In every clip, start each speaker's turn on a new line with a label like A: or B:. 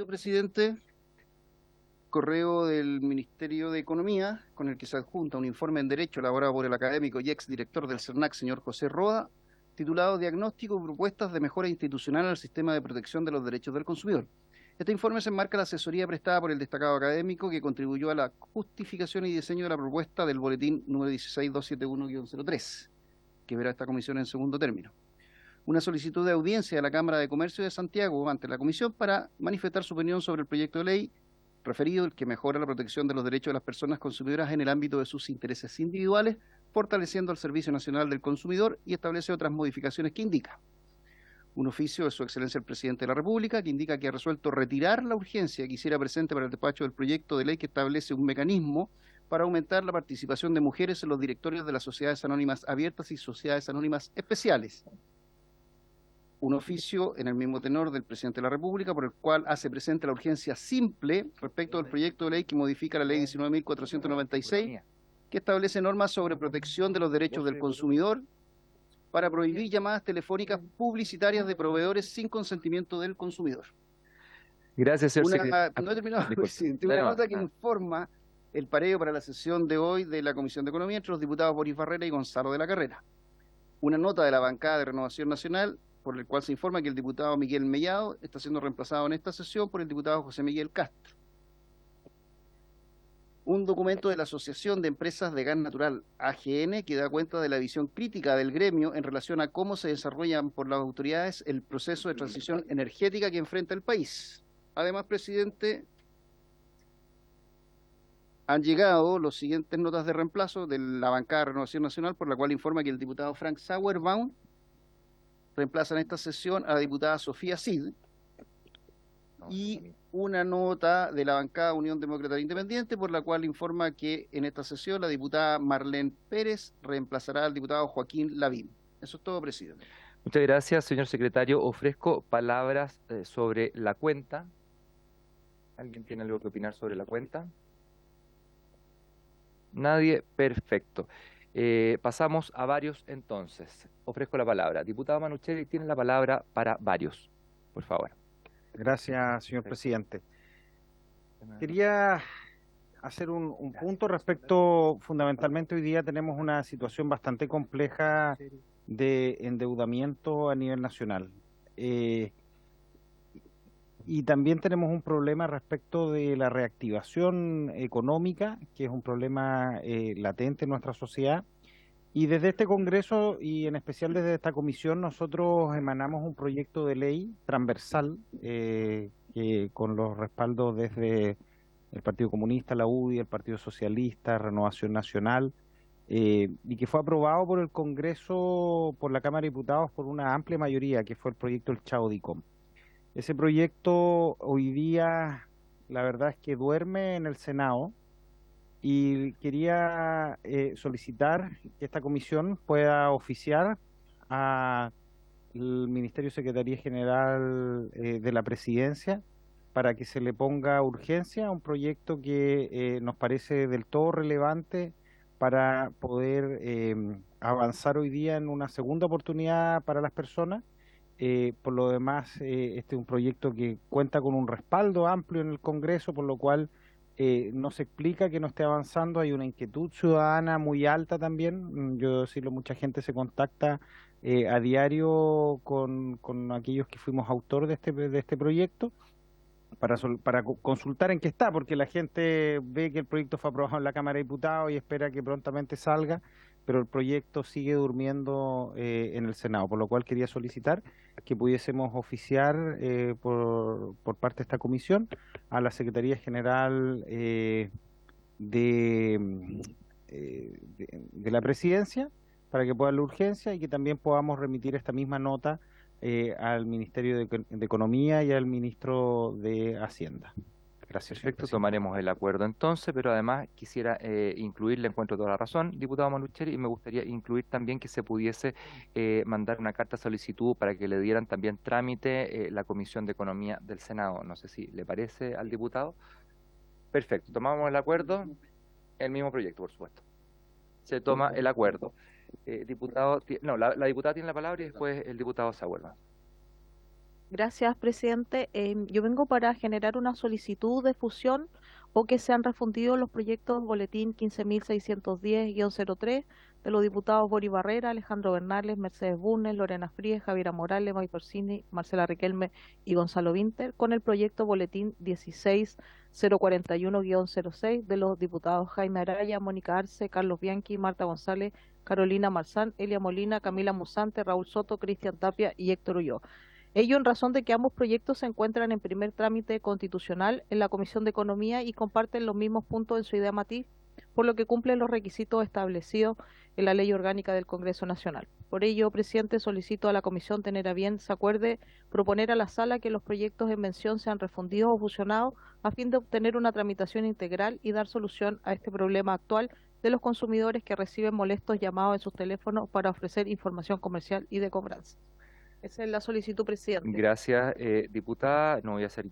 A: Señor presidente, correo del Ministerio de Economía, con el que se adjunta un informe en Derecho elaborado por el académico y exdirector del CERNAC, señor José Roda, titulado Diagnóstico y propuestas de mejora institucional al sistema de protección de los derechos del consumidor. Este informe se enmarca en la asesoría prestada por el destacado académico que contribuyó a la justificación y diseño de la propuesta del boletín número 16271-03, que verá esta comisión en segundo término. Una solicitud de audiencia de la Cámara de Comercio de Santiago ante la comisión para manifestar su opinión sobre el proyecto de ley referido, el que mejora la protección de los derechos de las personas consumidoras en el ámbito de sus intereses individuales, fortaleciendo el Servicio Nacional del Consumidor, y establece otras modificaciones que indica. Un oficio de Su Excelencia el Presidente de la República, que indica que ha resuelto retirar la urgencia que hiciera presente para el despacho del proyecto de ley que establece un mecanismo para aumentar la participación de mujeres en los directorios de las sociedades anónimas abiertas y sociedades anónimas especiales. Un oficio en el mismo tenor del Presidente de la República, por el cual hace presente la urgencia simple respecto del proyecto de ley que modifica la ley 19.496, que establece normas sobre protección de los derechos del consumidor para prohibir llamadas telefónicas publicitarias de proveedores sin consentimiento del consumidor.
B: Gracias, señor secretario.
A: No he terminado, presidente. Una nota que informa el pareo para la sesión de hoy de la Comisión de Economía entre los diputados Boris Barrera y Gonzalo de la Carrera. Una nota de la bancada de Renovación Nacional, por el cual se informa que el diputado Miguel Mellado está siendo reemplazado en esta sesión por el diputado José Miguel Castro. Un documento de la Asociación de Empresas de Gas Natural, AGN, que da cuenta de la visión crítica del gremio en relación a cómo se desarrollan por las autoridades el proceso de transición energética que enfrenta el país. Además, presidente, han llegado las siguientes notas de reemplazo de la bancada de Renovación Nacional, por la cual informa que el diputado Frank Sauerbaum reemplaza en esta sesión a la diputada Sofía Cid, y una nota de la bancada Unión Demócrata Independiente, por la cual informa que en esta sesión la diputada Marlene Pérez reemplazará al diputado Joaquín Lavín. Eso es todo, presidente.
B: Muchas gracias, señor secretario. Ofrezco palabras sobre la cuenta. ¿Alguien tiene algo que opinar sobre la cuenta? Nadie. Perfecto. Pasamos a varios entonces. Ofrezco la palabra. Diputado Manucheri tiene la palabra para varios, por favor.
C: Gracias, señor presidente. Quería hacer un punto respecto, fundamentalmente hoy día tenemos una situación bastante compleja de endeudamiento a nivel nacional. Y también tenemos un problema respecto de la reactivación económica, que es un problema latente en nuestra sociedad. Y desde este Congreso, y en especial desde esta comisión, nosotros emanamos un proyecto de ley transversal que con los respaldos desde el Partido Comunista, la UDI, el Partido Socialista, Renovación Nacional, y que fue aprobado por el Congreso, por la Cámara de Diputados, por una amplia mayoría, que fue el proyecto del Chaudicom. Ese proyecto hoy día, la verdad es que duerme en el Senado, y quería solicitar que esta comisión pueda oficiar al Ministerio Secretaría General de la Presidencia para que se le ponga urgencia a un proyecto que nos parece del todo relevante para poder avanzar hoy día en una segunda oportunidad para las personas. Por lo demás, este es un proyecto que cuenta con un respaldo amplio en el Congreso, por lo cual no se explica que no esté avanzando. Hay una inquietud ciudadana muy alta también. Yo debo decirlo, mucha gente se contacta a diario con aquellos que fuimos autor de este proyecto para consultar en qué está, porque la gente ve que el proyecto fue aprobado en la Cámara de Diputados y espera que prontamente salga, pero el proyecto sigue durmiendo en el Senado, por lo cual quería solicitar que pudiésemos oficiar por parte de esta comisión a la Secretaría General de la Presidencia para que pueda darle urgencia y que también podamos remitir esta misma nota al Ministerio de Economía y al Ministro de Hacienda. Gracias.
B: Perfecto, tomaremos el acuerdo entonces, pero además quisiera incluir, le encuentro toda la razón, diputado Manucheri, y me gustaría incluir también que se pudiese mandar una carta solicitud para que le dieran también trámite la Comisión de Economía del Senado. No sé si le parece al diputado. Perfecto, tomamos el acuerdo, el mismo proyecto, por supuesto. Se toma el acuerdo. Diputado, no, la diputada tiene la palabra y después el diputado Sauerbaum.
D: Gracias, presidente. Yo vengo para generar una solicitud de fusión o que sean refundidos los proyectos boletín 15.610-03 de los diputados Bori Barrera, Alejandro Bernales, Mercedes Bunnes, Lorena Fríes, Javiera Morales, May Torsini, Marcela Riquelme y Gonzalo Vinter, con el proyecto boletín 16.041-06 de los diputados Jaime Araya, Mónica Arce, Carlos Bianchi, Marta González, Carolina Marzán, Elia Molina, Camila Musante, Raúl Soto, Cristian Tapia y Héctor Ulloa. Ello en razón de que ambos proyectos se encuentran en primer trámite constitucional en la Comisión de Economía y comparten los mismos puntos en su idea matiz, por lo que cumplen los requisitos establecidos en la Ley Orgánica del Congreso Nacional. Por ello, presidente, solicito a la Comisión tener a bien se acuerde proponer a la Sala que los proyectos en mención sean refundidos o fusionados a fin de obtener una tramitación integral y dar solución a este problema actual de los consumidores que reciben molestos llamados en sus teléfonos para ofrecer información comercial y de cobranza. Esa es la solicitud, presidente.
B: Gracias, diputada. No voy a ser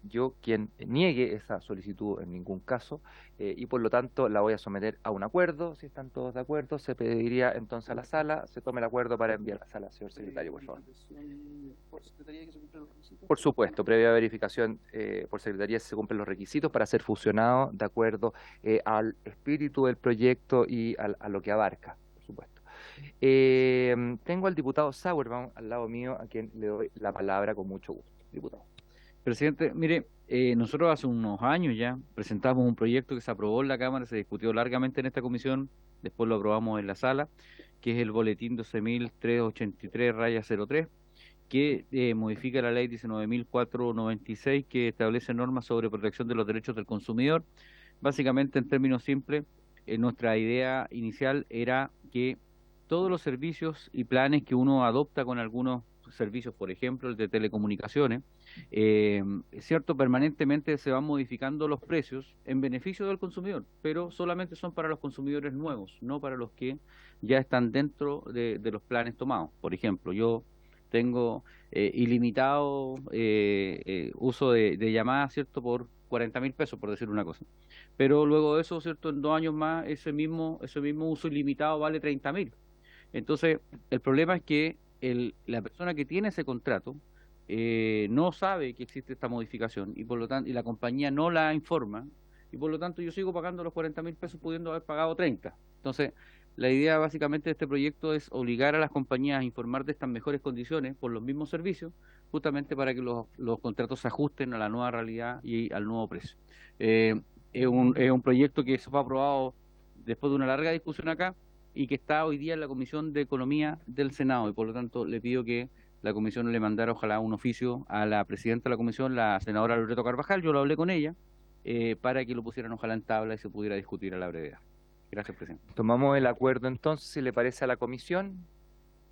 B: yo quien niegue esa solicitud en ningún caso y por lo tanto la voy a someter a un acuerdo. Si están todos de acuerdo, se pediría entonces a la sala, se tome el acuerdo para enviar a la sala, señor secretario, por favor. Por supuesto, previa verificación por secretaría si se cumplen los requisitos para ser fusionado de acuerdo al espíritu del proyecto y a lo que abarca, por supuesto. Tengo al diputado Sauerbaum al lado mío, a quien le doy la palabra con mucho gusto. Diputado.
E: Presidente, mire, nosotros hace unos años ya presentamos un proyecto que se aprobó en la Cámara, se discutió largamente en esta comisión, después lo aprobamos en la sala, que es el boletín 12.383-03, que modifica la ley 19.496, que establece normas sobre protección de los derechos del consumidor. Básicamente, en términos simples, nuestra idea inicial era que todos los servicios y planes que uno adopta con algunos servicios, por ejemplo, el de telecomunicaciones, cierto, permanentemente se van modificando los precios en beneficio del consumidor, pero solamente son para los consumidores nuevos, no para los que ya están dentro de los planes tomados. Por ejemplo, yo tengo ilimitado uso de llamadas, ¿cierto?, por 40.000 pesos, por decir una cosa. Pero luego de eso, ¿cierto?, en 2 años más, ese mismo uso ilimitado vale 30.000. Entonces, el problema es que la persona que tiene ese contrato no sabe que existe esta modificación y por lo tanto, y la compañía no la informa, y por lo tanto yo sigo pagando los 40.000 pesos pudiendo haber pagado 30. Entonces, la idea básicamente de este proyecto es obligar a las compañías a informar de estas mejores condiciones por los mismos servicios, justamente para que los contratos se ajusten a la nueva realidad y al nuevo precio. Es un proyecto que se fue aprobado después de una larga discusión acá y que está hoy día en la Comisión de Economía del Senado, y por lo tanto le pido que la comisión le mandara ojalá un oficio a la presidenta de la comisión, la senadora Loreto Carvajal. Yo lo hablé con ella para que lo pusieran ojalá en tabla y se pudiera discutir a la brevedad. Gracias, presidente.
B: Tomamos el acuerdo entonces, si le parece a la comisión,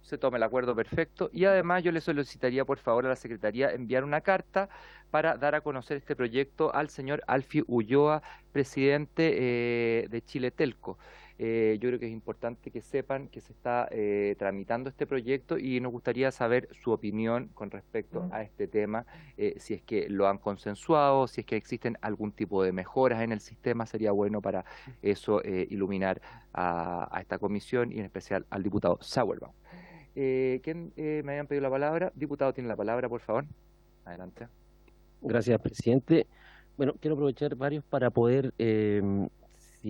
B: se toma el acuerdo perfecto, y además yo le solicitaría por favor a la Secretaría enviar una carta para dar a conocer este proyecto al señor Alfio Ulloa, presidente de Chile Telco. Yo creo que es importante que sepan que se está tramitando este proyecto y nos gustaría saber su opinión con respecto a este tema, si es que lo han consensuado, si es que existen algún tipo de mejoras en el sistema. Sería bueno para eso iluminar a esta comisión y en especial al diputado Sauerbaum. ¿Quién me habían pedido la palabra? Diputado, tiene la palabra, por favor. Adelante.
F: Gracias, presidente. Bueno, quiero aprovechar varios para poder, si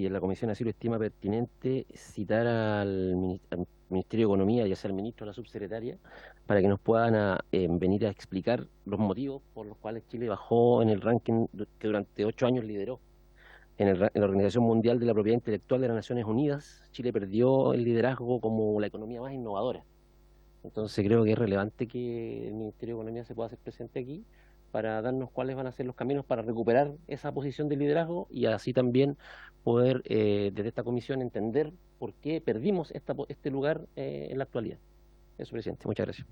F: la comisión así lo estima pertinente, citar al Ministerio de Economía, ya sea el ministro o la subsecretaria, para que nos puedan venir a explicar los motivos por los cuales Chile bajó en el ranking que durante 8 años lideró. En la Organización Mundial de la Propiedad Intelectual de las Naciones Unidas, Chile perdió el liderazgo como la economía más innovadora. Entonces creo que es relevante que el Ministerio de Economía se pueda hacer presente aquí para darnos cuáles van a ser los caminos para recuperar esa posición de liderazgo y así también poder desde esta comisión entender por qué perdimos este lugar en la actualidad. Eso, presidente. Muchas gracias.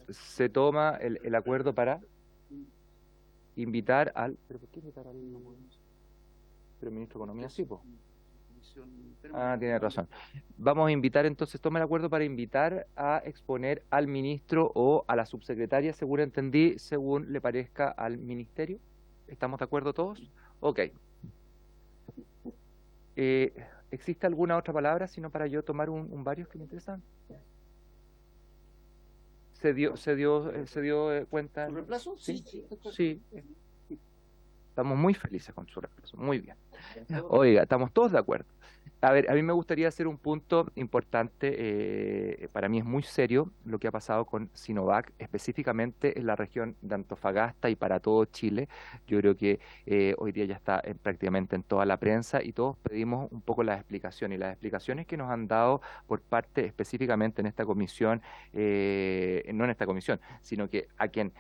B: Se toma el acuerdo para invitar al... ¿Pero por qué invitar al ministro de Economía? Sí, pues. Ah, tiene razón. Vamos a invitar entonces, toma el acuerdo para invitar a exponer al ministro o a la subsecretaria, según entendí, según le parezca al ministerio. ¿Estamos de acuerdo todos? Ok. ¿Existe alguna otra palabra, sino para yo tomar varios que me interesan? se dio cuenta.
A: ¿Su reemplazo?
B: Sí, sí. Estamos muy felices con su reemplazo, muy bien. Oiga, estamos todos de acuerdo. A ver, a mí me gustaría hacer un punto importante, para mí es muy serio lo que ha pasado con Sinovac, específicamente en la región de Antofagasta y para todo Chile. Yo creo que hoy día ya está prácticamente en toda la prensa y todos pedimos un poco las explicaciones. Y las explicaciones que nos han dado por parte específicamente en esta comisión, no en esta comisión, sino que a quien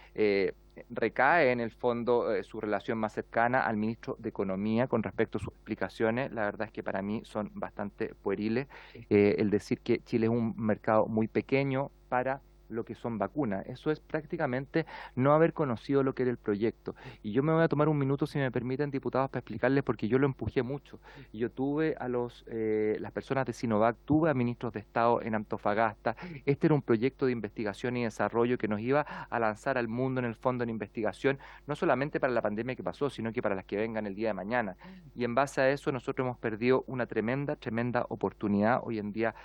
B: recae en el fondo su relación más cercana al ministro de Economía con respecto a sus explicaciones, la verdad es que para mí son bastante pueriles. El decir que Chile es un mercado muy pequeño para lo que son vacunas. Eso es prácticamente no haber conocido lo que era el proyecto. Y yo me voy a tomar un minuto, si me permiten, diputados, para explicarles porque yo lo empujé mucho. Y yo tuve a las personas de Sinovac, tuve a ministros de Estado en Antofagasta. Este era un proyecto de investigación y desarrollo que nos iba a lanzar al mundo en el fondo en investigación, no solamente para la pandemia que pasó, sino que para las que vengan el día de mañana. Y en base a eso nosotros hemos perdido una tremenda oportunidad. Hoy en día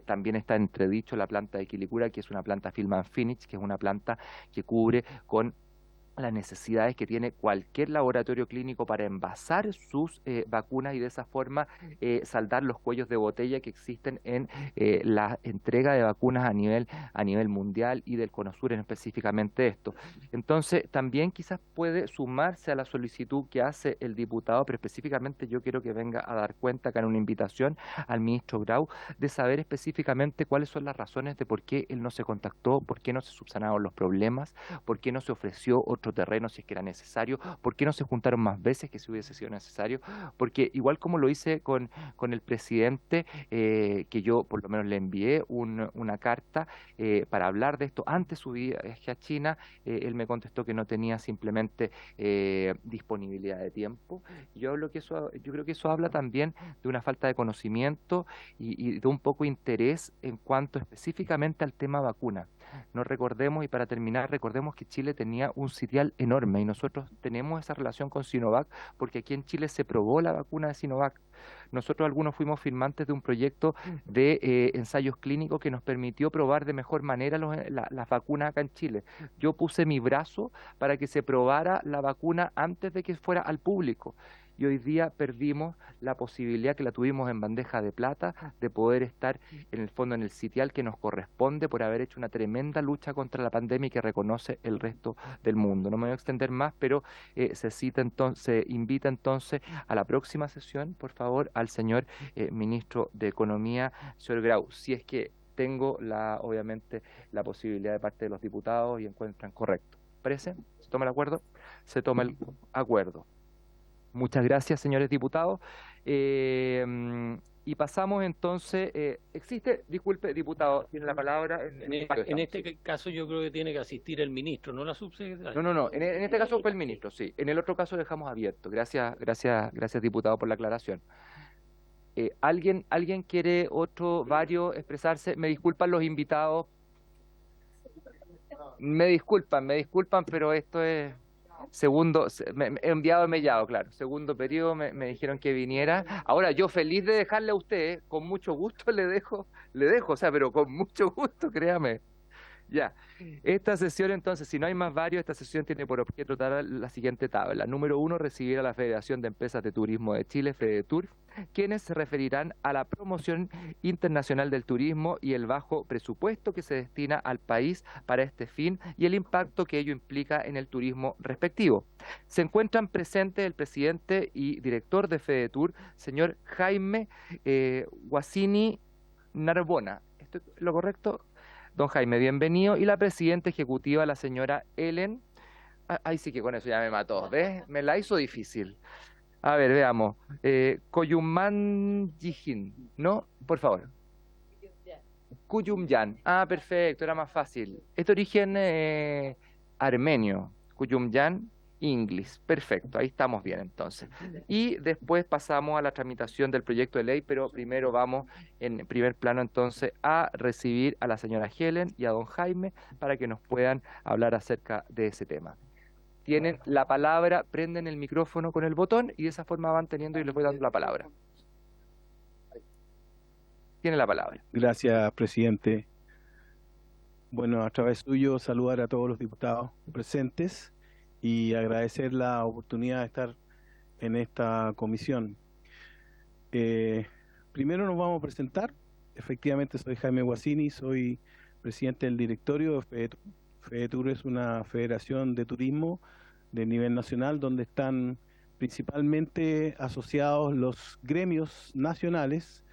B: también está entredicho la planta de Quilicura, que es una planta Fill and Finish, que es una planta que cubre con las necesidades que tiene cualquier laboratorio clínico para envasar sus vacunas y de esa forma saldar los cuellos de botella que existen en la entrega de vacunas a nivel mundial y del Cono Sur en específicamente esto. Entonces, también quizás puede sumarse a la solicitud que hace el diputado, pero específicamente yo quiero que venga a dar cuenta acá en una invitación al ministro Grau de saber específicamente cuáles son las razones de por qué él no se contactó, por qué no se subsanaron los problemas, por qué no se ofreció otro terreno si es que era necesario, por qué no se juntaron más veces que si hubiese sido necesario, porque igual como lo hice con el presidente, que yo por lo menos le envié una carta para hablar de esto antes de su viaje a China, él me contestó que no tenía simplemente disponibilidad de tiempo. Yo creo que eso habla también de una falta de conocimiento y de un poco interés en cuanto específicamente al tema vacuna. No recordemos, y para terminar, recordemos que Chile tenía un sitial enorme y nosotros tenemos esa relación con Sinovac porque aquí en Chile se probó la vacuna de Sinovac. Nosotros algunos fuimos firmantes de un proyecto de ensayos clínicos que nos permitió probar de mejor manera las vacunas acá en Chile. Yo puse mi brazo para que se probara la vacuna antes de que fuera al público. Y hoy día perdimos la posibilidad que la tuvimos en bandeja de plata de poder estar en el fondo en el sitial que nos corresponde por haber hecho una tremenda lucha contra la pandemia y que reconoce el resto del mundo. No me voy a extender más, pero se invita entonces a la próxima sesión, por favor, al señor ministro de Economía, señor Grau, si es que tengo obviamente la posibilidad de parte de los diputados y encuentran correcto. ¿Parece? ¿Se toma el acuerdo? Se toma el acuerdo. Muchas gracias, señores diputados. Y pasamos entonces, disculpe, diputado, tiene la palabra.
G: En este caso yo creo que tiene que asistir el ministro, no la subsecretaria.
B: No, en este caso fue el ministro, sí. En el otro caso dejamos abierto. Gracias, diputado, por la aclaración. ¿Alguien quiere varios expresarse? Me disculpan los invitados. Me disculpan, pero esto es... enviado de Mellado, claro. Segundo periodo me dijeron que viniera. Ahora, yo feliz de dejarle a usted, con mucho gusto le dejo, o sea, pero con mucho gusto, créame. Ya, esta sesión entonces, si no hay más varios, esta sesión tiene por objeto tratar la siguiente tabla. Número 1, recibir a la Federación de Empresas de Turismo de Chile, FEDETUR, quienes se referirán a la promoción internacional del turismo y el bajo presupuesto que se destina al país para este fin y el impacto que ello implica en el turismo respectivo. Se encuentran presentes el presidente y director de FEDETUR, señor Jaime Guasini Narbona. ¿Esto es lo correcto? Don Jaime, bienvenido. Y la presidenta ejecutiva, la señora Ellen. Ay, sí que con eso ya me mató, ¿ves? Me la hizo difícil. A ver, veamos. Koyumman Yijin, ¿no? Por favor. Kuyumyan. Ah, perfecto, era más fácil. Es de origen armenio. Kuyumyan English. Perfecto, ahí estamos bien entonces. Y después pasamos a la tramitación del proyecto de ley, pero primero vamos en primer plano entonces a recibir a la señora Helen y a don Jaime para que nos puedan hablar acerca de ese tema. Tienen la palabra, prenden el micrófono con el botón y de esa forma van teniendo y les voy dando la palabra. Tiene la palabra.
H: Gracias, presidente. Bueno, a través suyo saludar a todos los diputados presentes y agradecer la oportunidad de estar en esta comisión. Primero nos vamos a presentar. Efectivamente soy Jaime Guasini, soy presidente del directorio de FEDETUR. FEDETUR es una federación de turismo de nivel nacional donde están principalmente asociados los gremios nacionales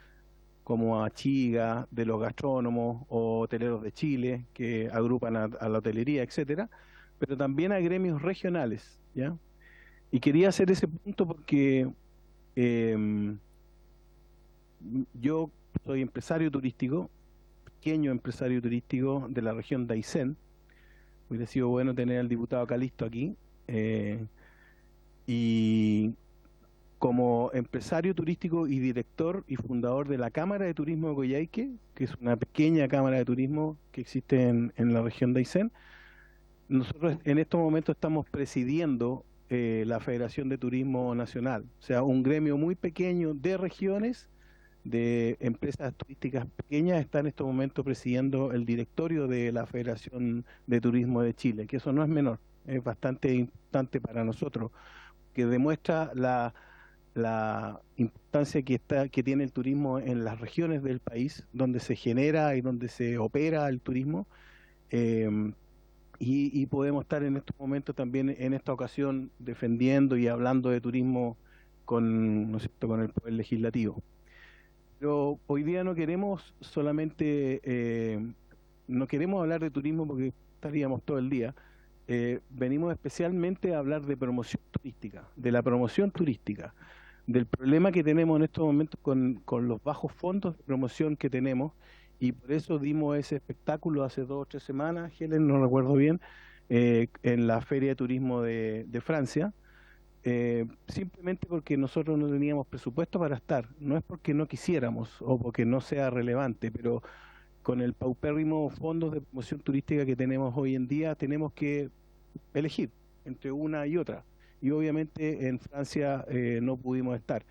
H: como Achiga, de los gastrónomos o hoteleros de Chile, que agrupan a la hotelería, etcétera, pero también a gremios regionales, ¿ya? Y quería hacer ese punto porque yo soy empresario turístico, pequeño empresario turístico de la región de Aysén. Hubiera sido bueno tener al diputado Calisto aquí. Y como empresario turístico y director y fundador de la Cámara de Turismo de Coyhaique, que es una pequeña cámara de turismo que existe en la región de Aysén, nosotros en estos momentos estamos presidiendo la Federación de Turismo Nacional, o sea, un gremio muy pequeño de regiones, de empresas turísticas pequeñas, está en estos momentos presidiendo el directorio de la Federación de Turismo de Chile, que eso no es menor, es bastante importante para nosotros, que demuestra la importancia que tiene el turismo en las regiones del país donde se genera y donde se opera el turismo, y podemos estar en estos momentos también en esta ocasión defendiendo y hablando de turismo con, ¿no es cierto?, con el Poder Legislativo. Pero hoy día no queremos solamente, no queremos hablar de turismo porque estaríamos todo el día. Venimos especialmente a hablar de promoción turística, de la promoción turística, del problema que tenemos en estos momentos con los bajos fondos de promoción que tenemos, y por eso dimos ese espectáculo hace 2 o 3 semanas, Helen, no recuerdo bien, en la Feria de Turismo de Francia, simplemente porque nosotros no teníamos presupuesto para estar, no es porque no quisiéramos o porque no sea relevante, pero con el paupérrimo fondos de promoción turística que tenemos hoy en día, tenemos que elegir entre una y otra. Y obviamente en Francia no pudimos estar.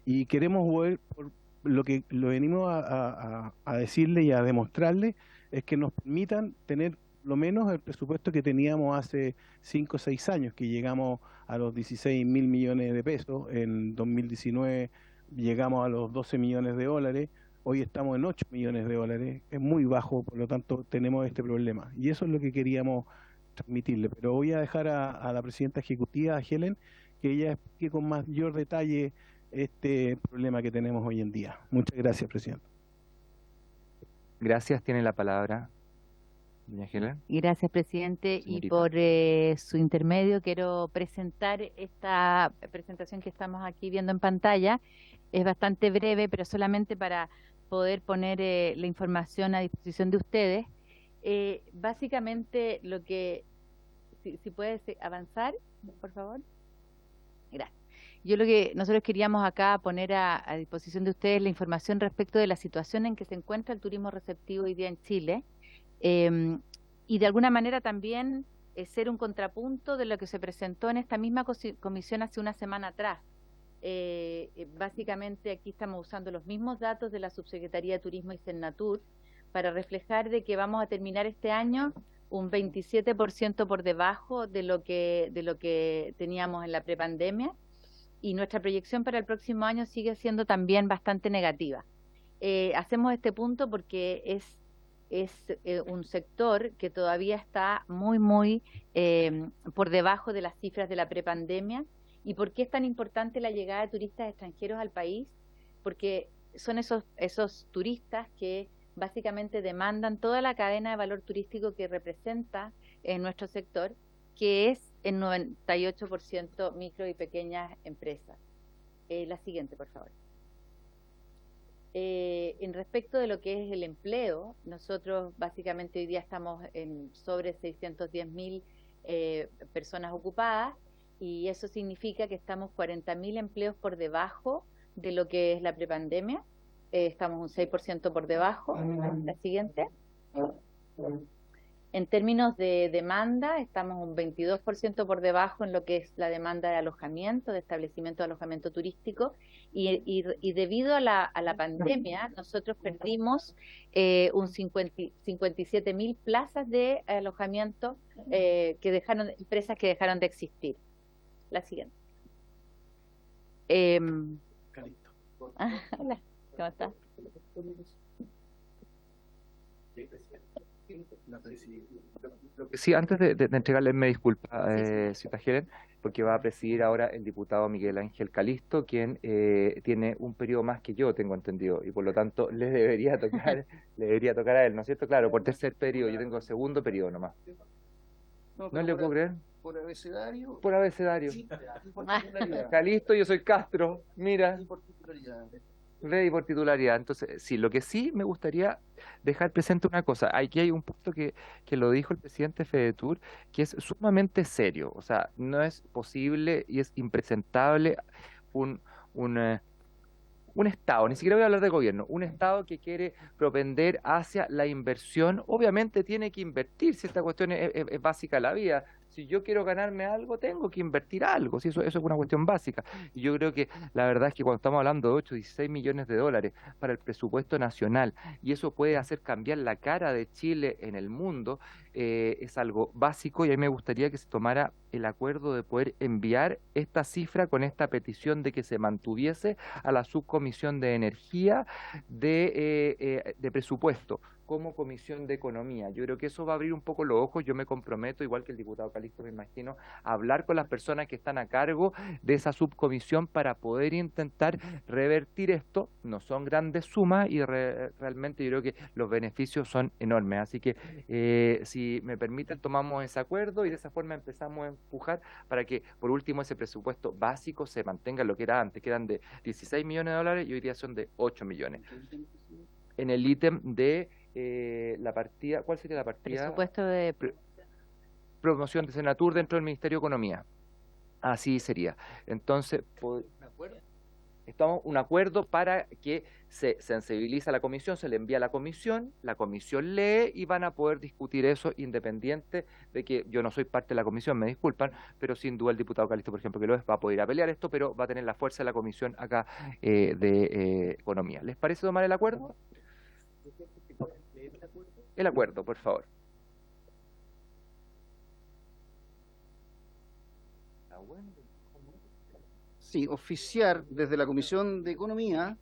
H: Y queremos volver, por lo que lo venimos a decirle y a demostrarle, es que nos permitan tener lo menos el presupuesto que teníamos hace 5 o 6 años, que llegamos a los 16.000 millones de pesos. En 2019 llegamos a los 12 millones de dólares. Hoy estamos en 8 millones de dólares, es muy bajo, por lo tanto tenemos este problema. Y eso es lo que queríamos transmitirle. Pero voy a dejar a la presidenta ejecutiva, a Helen, que ella explique con mayor detalle este problema que tenemos hoy en día. Muchas gracias, presidenta.
B: Gracias, tiene la palabra doña Helen.
I: Gracias, presidente.
B: Señorita.
I: Y por su intermedio quiero presentar esta presentación que estamos aquí viendo en pantalla. Es bastante breve, pero solamente para poder poner la información a disposición de ustedes. Básicamente lo que, si puedes avanzar, por favor. Gracias. Yo lo que nosotros queríamos acá poner a disposición de ustedes la información respecto de la situación en que se encuentra el turismo receptivo hoy día en Chile, y de alguna manera también ser un contrapunto de lo que se presentó en esta misma comisión hace una semana atrás. Básicamente aquí estamos usando los mismos datos de la Subsecretaría de Turismo y Sennatur para reflejar de que vamos a terminar este año un 27% por debajo de lo que teníamos en la prepandemia, y nuestra proyección para el próximo año sigue siendo también bastante negativa. Hacemos este punto porque es un sector que todavía está muy por debajo de las cifras de la prepandemia. ¿Y por qué es tan importante la llegada de turistas extranjeros al país? Porque son esos turistas que básicamente demandan toda la cadena de valor turístico que representa en nuestro sector, que es el 98% micro y pequeñas empresas. La siguiente, por favor. En respecto de lo que es el empleo, nosotros básicamente hoy día estamos en sobre 610.000 personas ocupadas, y eso significa que estamos 40.000 empleos por debajo de lo que es la prepandemia. Estamos un 6% por debajo. La siguiente. En términos de demanda, estamos un 22% por debajo en lo que es la demanda de alojamiento, de establecimiento de alojamiento turístico, y debido a la pandemia, nosotros perdimos un 57.000 plazas de alojamiento, empresas que dejaron de existir. La siguiente. Hola, ¿cómo estás?
B: Sí, antes de entregarle, me disculpa,
I: Sí.
B: señora Helen, porque va a presidir ahora el diputado Miguel Ángel Calisto, quien tiene un periodo más que yo, tengo entendido, y por lo tanto le debería tocar a él, ¿no es cierto? Claro, por tercer periodo, yo tengo segundo periodo nomás. ¿No le puedo creer?
A: Por abecedario.
B: Por abecedario.
A: Y por titularidad.
B: Calisto, yo soy Castro, mira.
A: Y por titularidad.
B: Rey por titularidad. Entonces, sí, lo que sí me gustaría dejar presente una cosa. Aquí hay un punto que lo dijo el presidente Fedetur, que es sumamente serio. O sea, no es posible y es impresentable un, un, eh, un Estado, ni siquiera voy a hablar de gobierno, un Estado que quiere propender hacia la inversión, obviamente tiene que invertir, si esta cuestión es básica de la vida. Si yo quiero ganarme algo, tengo que invertir algo, si eso es una cuestión básica. Y yo creo que la verdad es que cuando estamos hablando de 8, 16 millones de dólares para el presupuesto nacional, y eso puede hacer cambiar la cara de Chile en el mundo, es algo básico, y a mí me gustaría que se tomara el acuerdo de poder enviar esta cifra con esta petición de que se mantuviese a la subcomisión de energía de presupuesto como comisión de economía. Yo creo que eso va a abrir un poco los ojos. Yo me comprometo, igual que el diputado Calisto, me imagino, a hablar con las personas que están a cargo de esa subcomisión para poder intentar revertir esto. No son grandes sumas y realmente yo creo que los beneficios son enormes. Así que si me permiten, tomamos ese acuerdo y de esa forma empezamos a empujar para que, por último, ese presupuesto básico se mantenga lo que era antes, que eran de 16 millones de dólares y hoy día son de 8 millones. En el ítem de la partida, ¿cuál sería la partida?
I: Presupuesto de
B: Promoción de Senatur dentro del Ministerio de Economía. Así sería. Entonces, estamos un acuerdo para que se sensibiliza a la comisión, se le envía a la comisión lee y van a poder discutir eso independiente de que yo no soy parte de la comisión, me disculpan, pero sin duda el diputado Calisto, por ejemplo, que lo es, va a poder ir a pelear esto, pero va a tener la fuerza de la comisión acá de Economía. ¿Les parece tomar el acuerdo? El acuerdo, por favor.
A: Sí, oficiar desde la Comisión de Economía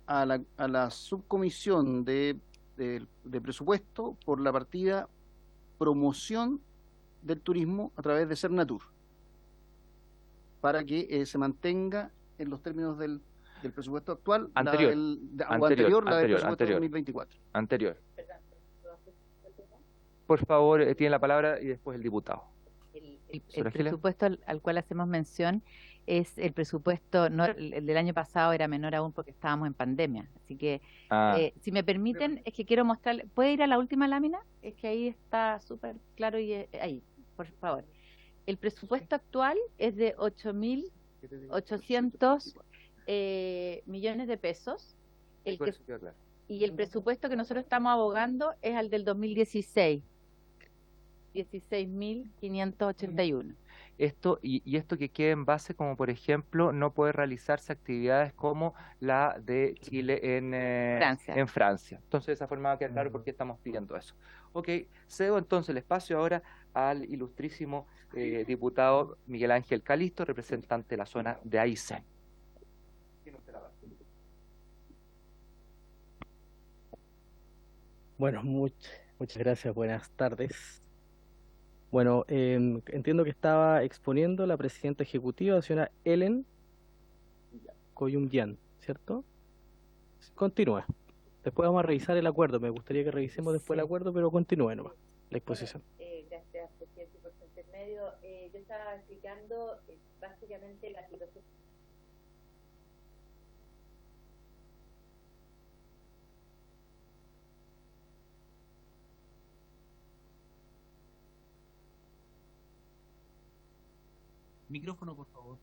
A: a la subcomisión de presupuesto por la partida promoción del turismo a través de Sernatur, para que se mantenga en los términos del presupuesto actual,
B: Anterior,
A: la del presupuesto 2024.
B: Anterior. Por favor, tiene la palabra y después el diputado.
I: El presupuesto al cual hacemos mención es el presupuesto, el del año pasado era menor aún porque estábamos en pandemia. Así que, si me permiten, es que quiero mostrarle. ¿Puede ir a la última lámina? Es que ahí está súper claro. Ahí, por favor. El presupuesto actual es de 8.800 millones de pesos. Y el presupuesto que nosotros estamos abogando es al del 2016. 16.581.
B: Esto y esto que quede en base, como por ejemplo, no puede realizarse actividades como la de Chile en Francia. Entonces, de esa forma va a quedar claro por qué estamos pidiendo eso. Ok, cedo entonces el espacio ahora al ilustrísimo diputado Miguel Ángel Calisto, representante de la zona de Aysén.
J: Bueno, muchas gracias, buenas tardes. Bueno, entiendo que estaba exponiendo la presidenta ejecutiva, la señora Helen Koyunyan, ¿cierto? Continúa. Después vamos a revisar el acuerdo. Me gustaría que revisemos después el acuerdo, pero continúe nomás la exposición.
I: Gracias, presidente, por su intermedio. Yo estaba explicando básicamente la situación.
J: Micrófono, por favor.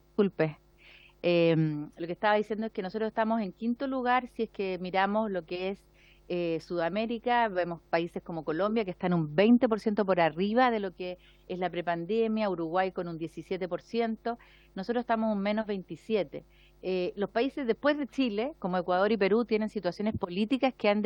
I: Disculpe. Lo que estaba diciendo es que nosotros estamos en quinto lugar si es que miramos lo que es Sudamérica, vemos países como Colombia que están un 20% por arriba de lo que es la prepandemia, Uruguay con un 17%, nosotros estamos un menos 27%. Los países después de Chile, como Ecuador y Perú, tienen situaciones políticas que han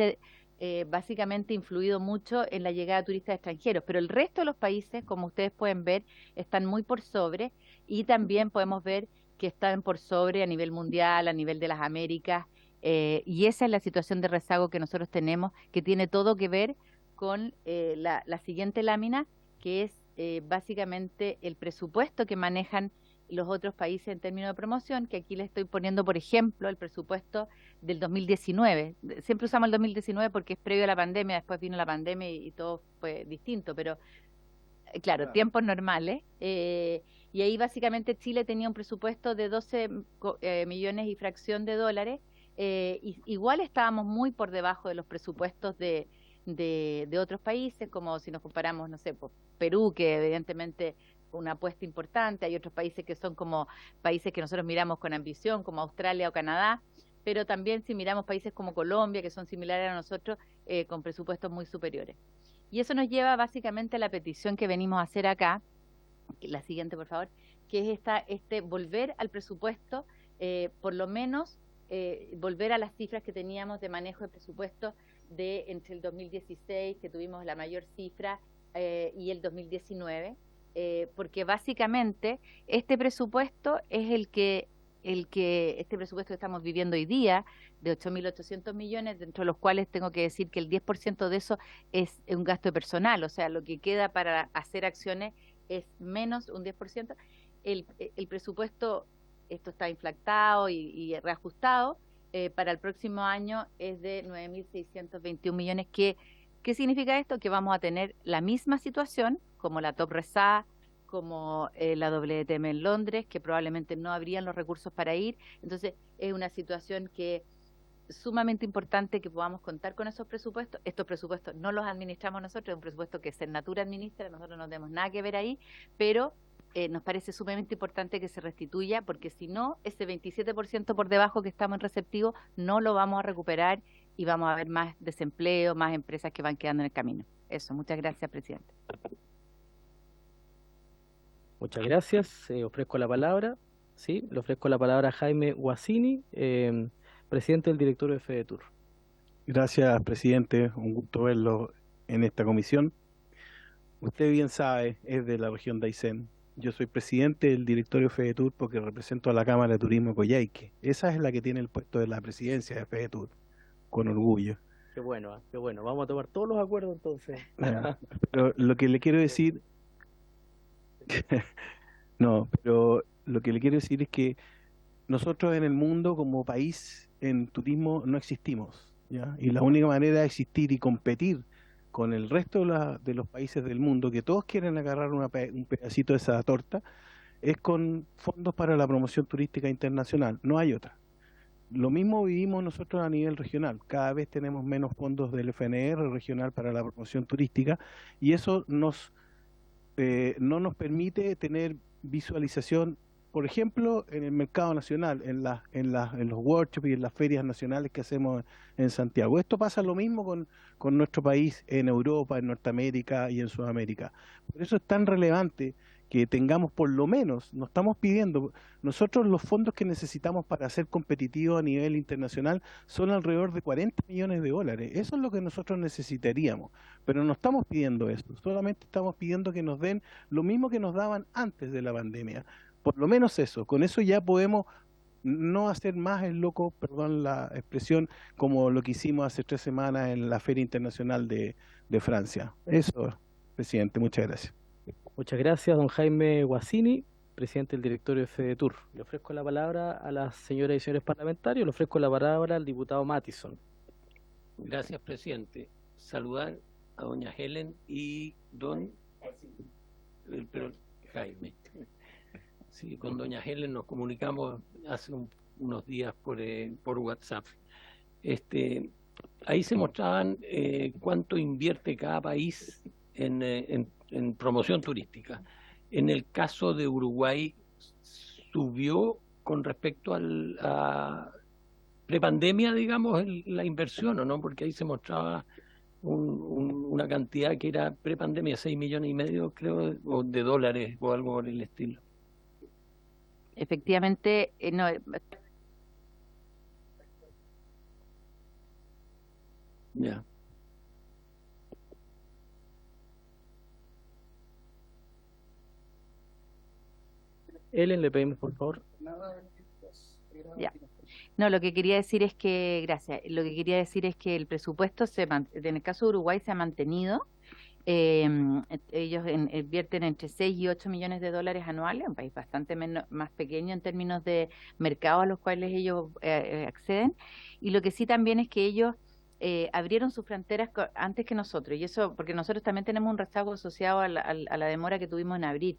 I: básicamente influido mucho en la llegada de turistas extranjeros, pero el resto de los países, como ustedes pueden ver, están muy por sobre, y también podemos ver que están por sobre a nivel mundial, a nivel de las Américas, y esa es la situación de rezago que nosotros tenemos, que tiene todo que ver con la siguiente lámina, que es básicamente el presupuesto que manejan los otros países en términos de promoción, que aquí les estoy poniendo, por ejemplo, el presupuesto del 2019. Siempre usamos el 2019 porque es previo a la pandemia, después vino la pandemia y todo fue distinto, pero claro, tiempos normales. Y ahí básicamente Chile tenía un presupuesto de 12 millones y fracción de dólares. Igual estábamos muy por debajo de los presupuestos de otros países, como si nos comparamos, no sé, pues, Perú, que evidentemente una apuesta importante, hay otros países que son como países que nosotros miramos con ambición, como Australia o Canadá, pero también si miramos países como Colombia, que son similares a nosotros, con presupuestos muy superiores. Y eso nos lleva básicamente a la petición que venimos a hacer acá, la siguiente por favor, que es volver al presupuesto, por lo menos volver a las cifras que teníamos de manejo de presupuesto de entre el 2016, que tuvimos la mayor cifra, y el 2019, porque básicamente este presupuesto es este presupuesto que estamos viviendo hoy día, de 8.800 millones, dentro de los cuales tengo que decir que el 10% de eso es un gasto personal, o sea, lo que queda para hacer acciones es menos un 10%. El presupuesto, esto está inflactado y reajustado, para el próximo año es de 9.621 millones. ¿Qué significa esto? Que vamos a tener la misma situación como la Top Resa, como la WTM en Londres, que probablemente no habrían los recursos para ir. Entonces es una situación que es sumamente importante que podamos contar con esos presupuestos. Estos presupuestos no los administramos nosotros, es un presupuesto que Sernatur administra, nosotros no tenemos nada que ver ahí, pero nos parece sumamente importante que se restituya, porque si no, ese 27% por debajo que estamos en receptivo no lo vamos a recuperar y vamos a ver más desempleo, más empresas que van quedando en el camino. Eso, muchas gracias, presidente.
J: Muchas gracias. Ofrezco la palabra. Sí, le ofrezco la palabra a Jaime Guasini, presidente del directorio de FEDETUR.
H: Gracias, presidente. Un gusto verlo en esta comisión. Usted bien sabe, es de la región de Aysén. Yo soy presidente del directorio de FEDETUR porque represento a la Cámara de Turismo de Coyhaique. Esa es la que tiene el puesto de la presidencia de FEDETUR, con orgullo.
J: Qué bueno, qué bueno. Vamos a tomar todos los acuerdos entonces.
H: Pero lo que le quiero decir... No, pero lo que le quiero decir es que nosotros en el mundo como país en turismo no existimos, ¿ya? Y la única manera de existir y competir con el resto de los países del mundo, que todos quieren agarrar un pedacito de esa torta, es con fondos para la promoción turística internacional. No hay otra. Lo mismo vivimos nosotros a nivel regional. Cada vez tenemos menos fondos del FNR regional para la promoción turística, y eso no nos permite tener visualización, por ejemplo, en el mercado nacional, en los workshops y en las ferias nacionales que hacemos en Santiago. Esto pasa lo mismo con nuestro país en Europa, en Norteamérica y en Sudamérica. Por eso es tan relevante que tengamos, por lo menos, nos estamos pidiendo, nosotros los fondos que necesitamos para ser competitivos a nivel internacional son alrededor de 40 millones de dólares. Eso es lo que nosotros necesitaríamos, pero no estamos pidiendo eso, solamente estamos pidiendo que nos den lo mismo que nos daban antes de la pandemia. Por lo menos eso, con eso ya podemos no hacer más el loco, perdón la expresión, como lo que hicimos hace 3 semanas en la Feria Internacional de Francia. Eso, presidente, muchas gracias.
J: Muchas gracias, don Jaime Guasini, presidente del directorio de FEDETUR. Le ofrezco la palabra a las señoras y señores parlamentarios, le ofrezco la palabra al diputado Mattison.
G: Gracias, presidente. Saludar a doña Helen y don Jaime. Sí, con doña Helen nos comunicamos hace unos días por WhatsApp. Ahí se mostraban cuánto invierte cada país en promoción turística. En el caso de Uruguay subió con respecto a prepandemia, digamos, la inversión, ¿o no? Porque ahí se mostraba una cantidad que era prepandemia, 6,5 millones, creo, o de dólares o algo por el estilo.
I: Efectivamente, no,
G: Ya.
J: Ellen, le pedimos por favor.
I: ya. No, lo que quería decir es que, gracias, lo que quería decir es que el presupuesto, en el caso de Uruguay, se ha mantenido. Ellos invierten entre 6 y 8 millones de dólares anuales, un país bastante más pequeño en términos de mercados a los cuales ellos acceden. Y lo que sí también es que ellos abrieron sus fronteras antes que nosotros, y eso porque nosotros también tenemos un rezago asociado a la demora que tuvimos en abrir.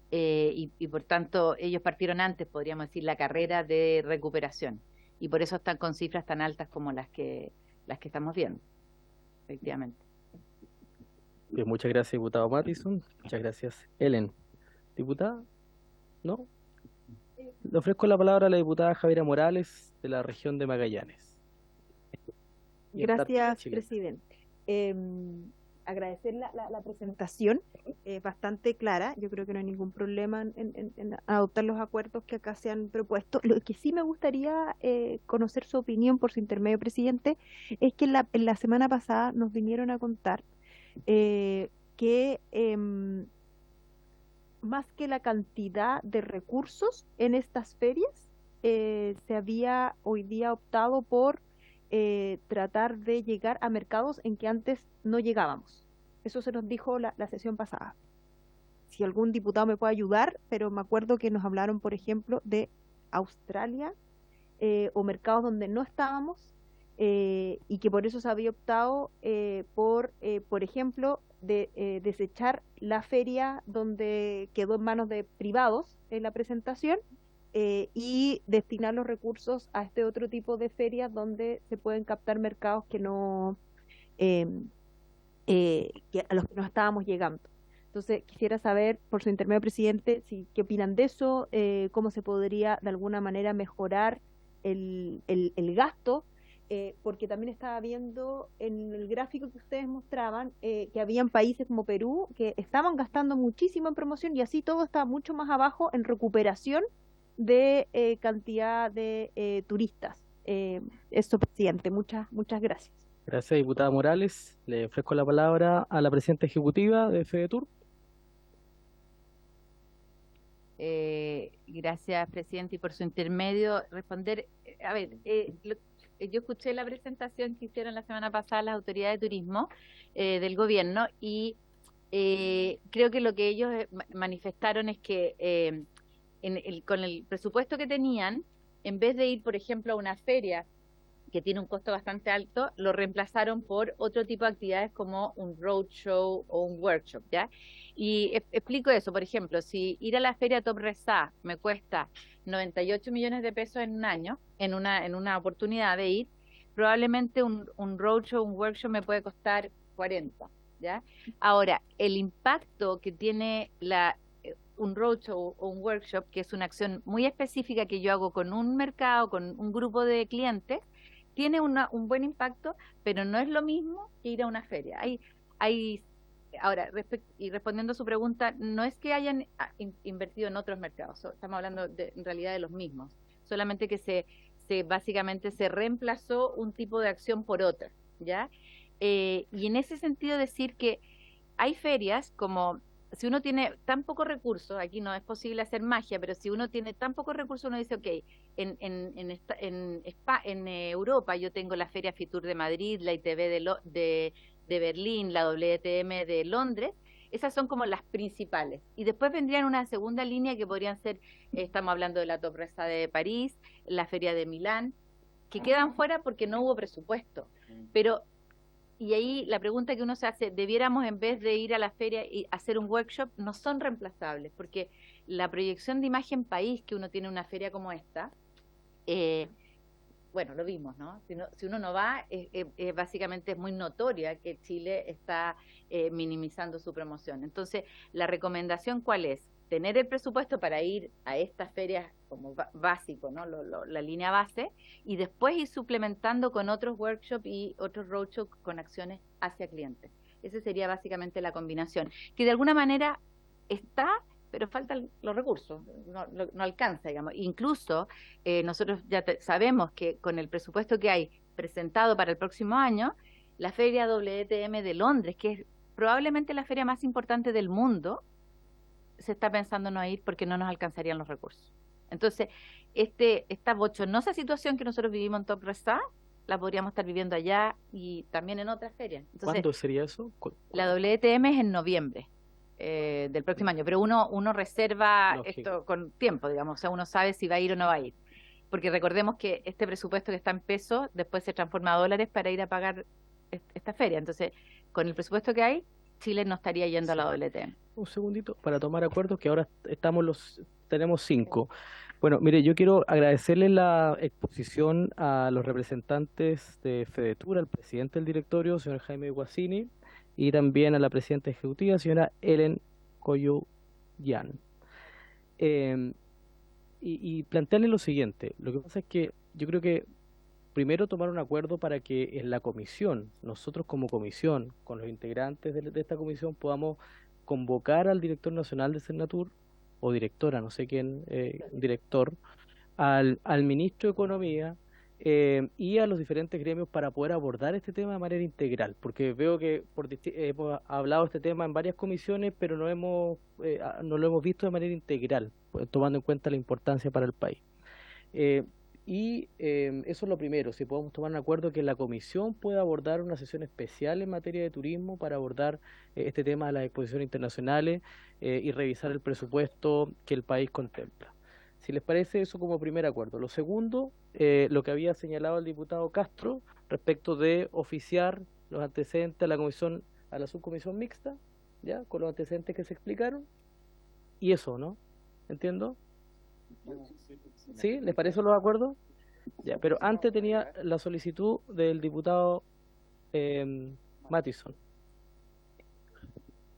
I: Y por tanto ellos partieron antes, podríamos decir, la carrera de recuperación, y por eso están con cifras tan altas como las que estamos viendo, efectivamente.
J: Bien, muchas gracias, diputado Mattison. Muchas gracias, Ellen. ¿Diputada? ¿No? Le ofrezco la palabra a la diputada Javiera Morales, de la región de Magallanes. Y
K: Gracias,
J: Antártica,
K: presidente. Agradecer la presentación, bastante clara. Yo creo que no hay ningún problema en adoptar los acuerdos que acá se han propuesto. Lo que sí me gustaría conocer su opinión, por su intermedio, presidente, es que en la semana pasada nos vinieron a contar que más que la cantidad de recursos en estas ferias, se había hoy día optado por tratar de llegar a mercados en que antes no llegábamos. Eso se nos dijo la sesión pasada. Si algún diputado me puede ayudar, pero me acuerdo que nos hablaron, por ejemplo, de Australia, o mercados donde no estábamos, y que por eso se había optado por ejemplo, desechar la feria donde quedó en manos de privados en la presentación, y destinar los recursos a este otro tipo de ferias donde se pueden captar mercados que no a los que no estábamos llegando. Entonces quisiera saber, por su intermedio, presidente, qué opinan de eso, cómo se podría de alguna manera mejorar el gasto, porque también estaba viendo en el gráfico que ustedes mostraban que habían países como Perú que estaban gastando muchísimo en promoción, y así todo está mucho más abajo en recuperación de cantidad de turistas. Eso, presidente, muchas gracias.
J: Gracias, diputada Morales. Le ofrezco la palabra a la presidenta ejecutiva de FEDETUR.
I: Gracias, presidente, y por su intermedio responder. A ver, yo escuché la presentación que hicieron la semana pasada las autoridades de turismo del gobierno, y creo que lo que ellos manifestaron es que con el presupuesto que tenían, en vez de ir, por ejemplo, a una feria que tiene un costo bastante alto, lo reemplazaron por otro tipo de actividades como un roadshow o un workshop, ¿ya? Y explico eso. Por ejemplo, si ir a la feria Top Reza me cuesta 98 millones de pesos en un año, en una oportunidad de ir, probablemente un roadshow, un workshop me puede costar 40, ¿ya? Ahora, el impacto que tiene un roadshow o un workshop, que es una acción muy específica que yo hago con un mercado, con un grupo de clientes, tiene un buen impacto, pero no es lo mismo que ir a una feria. Ahora, y respondiendo a su pregunta, no es que hayan invertido en otros mercados, estamos hablando en realidad de los mismos, solamente que básicamente se reemplazó un tipo de acción por otra, ¿ya? Y en ese sentido decir que hay ferias como, si uno tiene tan pocos recursos, aquí no es posible hacer magia, pero si uno tiene tan pocos recursos, uno dice, ok, en Europa yo tengo la Feria Fitur de Madrid, la ITV de Berlín, la WTM de Londres, esas son como las principales. Y después vendrían una segunda línea que podrían ser, estamos hablando de la Top Reza de París, la Feria de Milán, que quedan fuera porque no hubo presupuesto. Pero y ahí la pregunta que uno se hace, debiéramos en vez de ir a la feria y hacer un workshop, no son reemplazables, porque la proyección de imagen país que uno tiene en una feria como esta, bueno, lo vimos, ¿no? Si uno no va, básicamente es muy notoria que Chile está minimizando su promoción. Entonces, la recomendación, ¿cuál es? tener el presupuesto para ir a estas ferias como básico, ¿no? La línea base, y después ir suplementando con otros workshops y otros roadshows con acciones hacia clientes. Esa sería básicamente la combinación, que de alguna manera está, pero faltan los recursos, no alcanza, digamos. Incluso nosotros ya sabemos que con el presupuesto que hay presentado para el próximo año, la feria WTM de Londres, que es probablemente la feria más importante del mundo, se está pensando no ir porque no nos alcanzarían los recursos. Entonces, esta bochornosa situación que nosotros vivimos en Top Resa, la podríamos estar viviendo allá y también en otras ferias. Entonces,
J: ¿cuándo sería eso?
I: La WTM es en noviembre del próximo año, pero uno reserva
J: Lógico.
I: esto con tiempo, digamos, o sea, uno sabe si va a ir o no va a ir. Porque recordemos que este presupuesto que está en pesos después se transforma a dólares para ir a pagar esta feria. Entonces, con el presupuesto que hay, Chile no estaría yendo a la WTM.
J: Un segundito para tomar acuerdos, que ahora tenemos 5. Bueno, mire, yo quiero agradecerle la exposición a los representantes de FEDETUR, al presidente del directorio, señor Jaime Guasini, y también a la presidenta ejecutiva, señora Ellen Coyoyan. Y plantearle lo siguiente: lo que pasa es que yo creo que primero tomar un acuerdo para que en la comisión, nosotros como comisión, con los integrantes de esta comisión, podamos convocar al director nacional de Cernatur, o directora, no sé quién, director, al ministro de Economía y a los diferentes gremios para poder abordar este tema de manera integral, porque veo que hemos hablado de este tema en varias comisiones, pero no lo hemos visto de manera integral, pues, tomando en cuenta la importancia para el país. Eso es lo primero, si podemos tomar un acuerdo que la comisión pueda abordar una sesión especial en materia de turismo para abordar este tema de las exposiciones internacionales y revisar el presupuesto que el país contempla. Si les parece, eso como primer acuerdo. Lo segundo, lo que había señalado el diputado Castro respecto de oficiar los antecedentes a la subcomisión mixta, ya, con los antecedentes que se explicaron, y eso, ¿no? ¿Entiendo? ¿Sí? ¿Les parece los acuerdos? Ya, pero antes tenía la solicitud del diputado Mattison.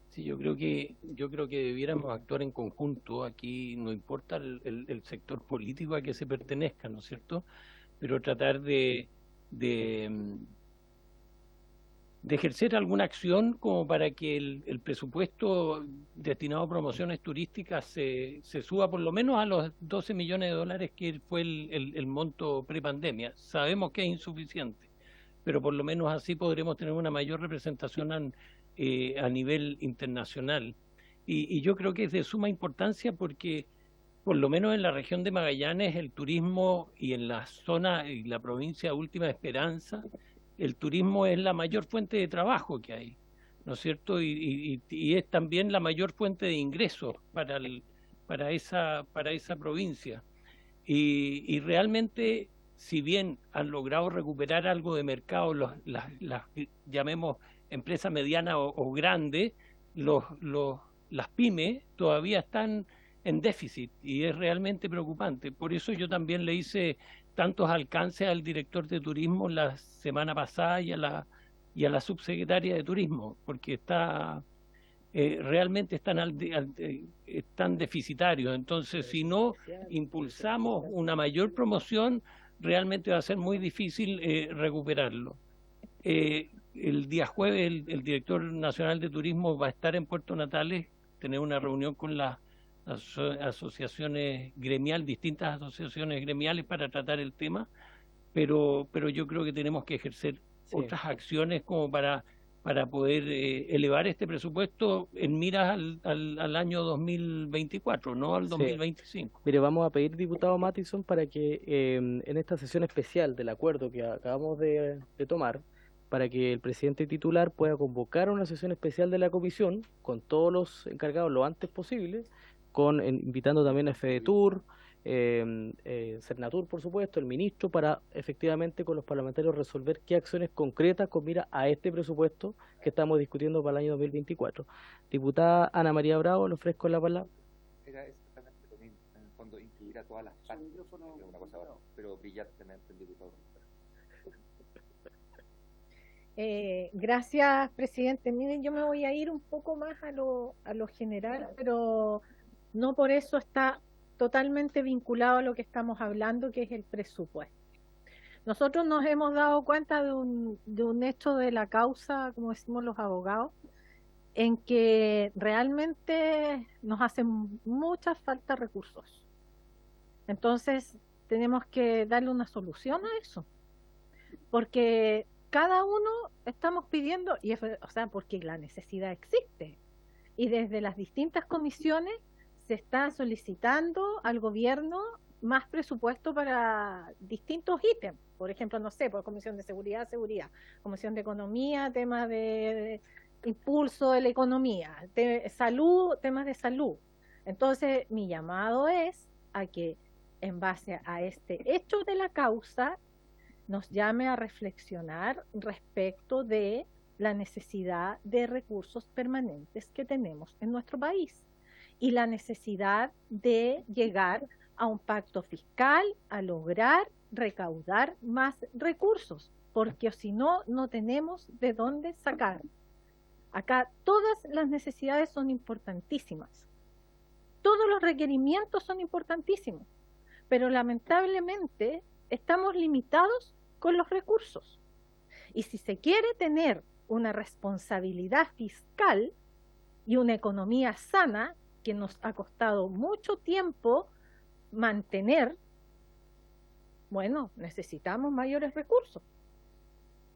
G: Sí, yo creo que debiéramos actuar en conjunto. Aquí no importa el sector político a que se pertenezca, ¿no es cierto? Pero tratar de ejercer alguna acción como para que el presupuesto destinado a promociones turísticas se suba por lo menos a los 12 millones de dólares que fue el monto prepandemia. Sabemos que es insuficiente, pero por lo menos así podremos tener una mayor representación a nivel internacional. Y yo creo que es de suma importancia porque por lo menos en la región de Magallanes el turismo, y en la zona y la provincia de Última Esperanza, el turismo es la mayor fuente de trabajo que hay, ¿no es cierto? Y es también la mayor fuente de ingresos para esa provincia. Y realmente, si bien han logrado recuperar algo de mercado las llamemos empresas medianas o grandes, las pymes todavía están en déficit y es realmente preocupante. Por eso yo también le hice tantos alcances al director de turismo la semana pasada y a la subsecretaria de turismo, porque realmente están deficitarios. Entonces, si no impulsamos una mayor promoción, realmente va a ser muy difícil recuperarlo. El día jueves el director nacional de turismo va a estar en Puerto Natales, tener una reunión con las asociaciones gremiales, distintas asociaciones gremiales para tratar el tema, pero yo creo que tenemos que ejercer otras acciones como para poder elevar este presupuesto en miras al año 2024, no al 2025.
J: Mire, vamos a pedir, diputado Mattison, para que en esta sesión especial del acuerdo que acabamos de tomar, para que el presidente titular pueda convocar una sesión especial de la comisión con todos los encargados lo antes posible, invitando también a FEDETUR, Cernatur, por supuesto, el ministro, para efectivamente con los parlamentarios resolver qué acciones concretas con mira a este presupuesto que estamos discutiendo para el año 2024. Diputada Ana María Bravo, le ofrezco la palabra.
B: Era exactamente lo mismo, en el fondo incluir a todas las partes, una cosa, pero brillantemente el diputado.
L: Gracias, presidente. Miren, yo me voy a ir un poco más a lo general, pero no por eso está totalmente vinculado a lo que estamos hablando, que es el presupuesto. Nosotros nos hemos dado cuenta de un hecho de la causa, como decimos los abogados, en que realmente nos hacen mucha falta recursos. Entonces, tenemos que darle una solución a eso, porque cada uno estamos pidiendo, o sea, porque la necesidad existe, y desde las distintas comisiones se está solicitando al gobierno más presupuesto para distintos ítems. Por ejemplo, no sé, por Comisión de Seguridad, Comisión de Economía, temas de impulso de la economía, salud, temas de salud. Entonces, mi llamado es a que, en base a este hecho de la causa, nos llame a reflexionar respecto de la necesidad de recursos permanentes que tenemos en nuestro país y la necesidad de llegar a un pacto fiscal, a lograr recaudar más recursos, porque si no, no tenemos de dónde sacar. Acá todas las necesidades son importantísimas, todos los requerimientos son importantísimos, pero lamentablemente estamos limitados con los recursos. Y si se quiere tener una responsabilidad fiscal y una economía sana, que nos ha costado mucho tiempo mantener, bueno, necesitamos mayores recursos.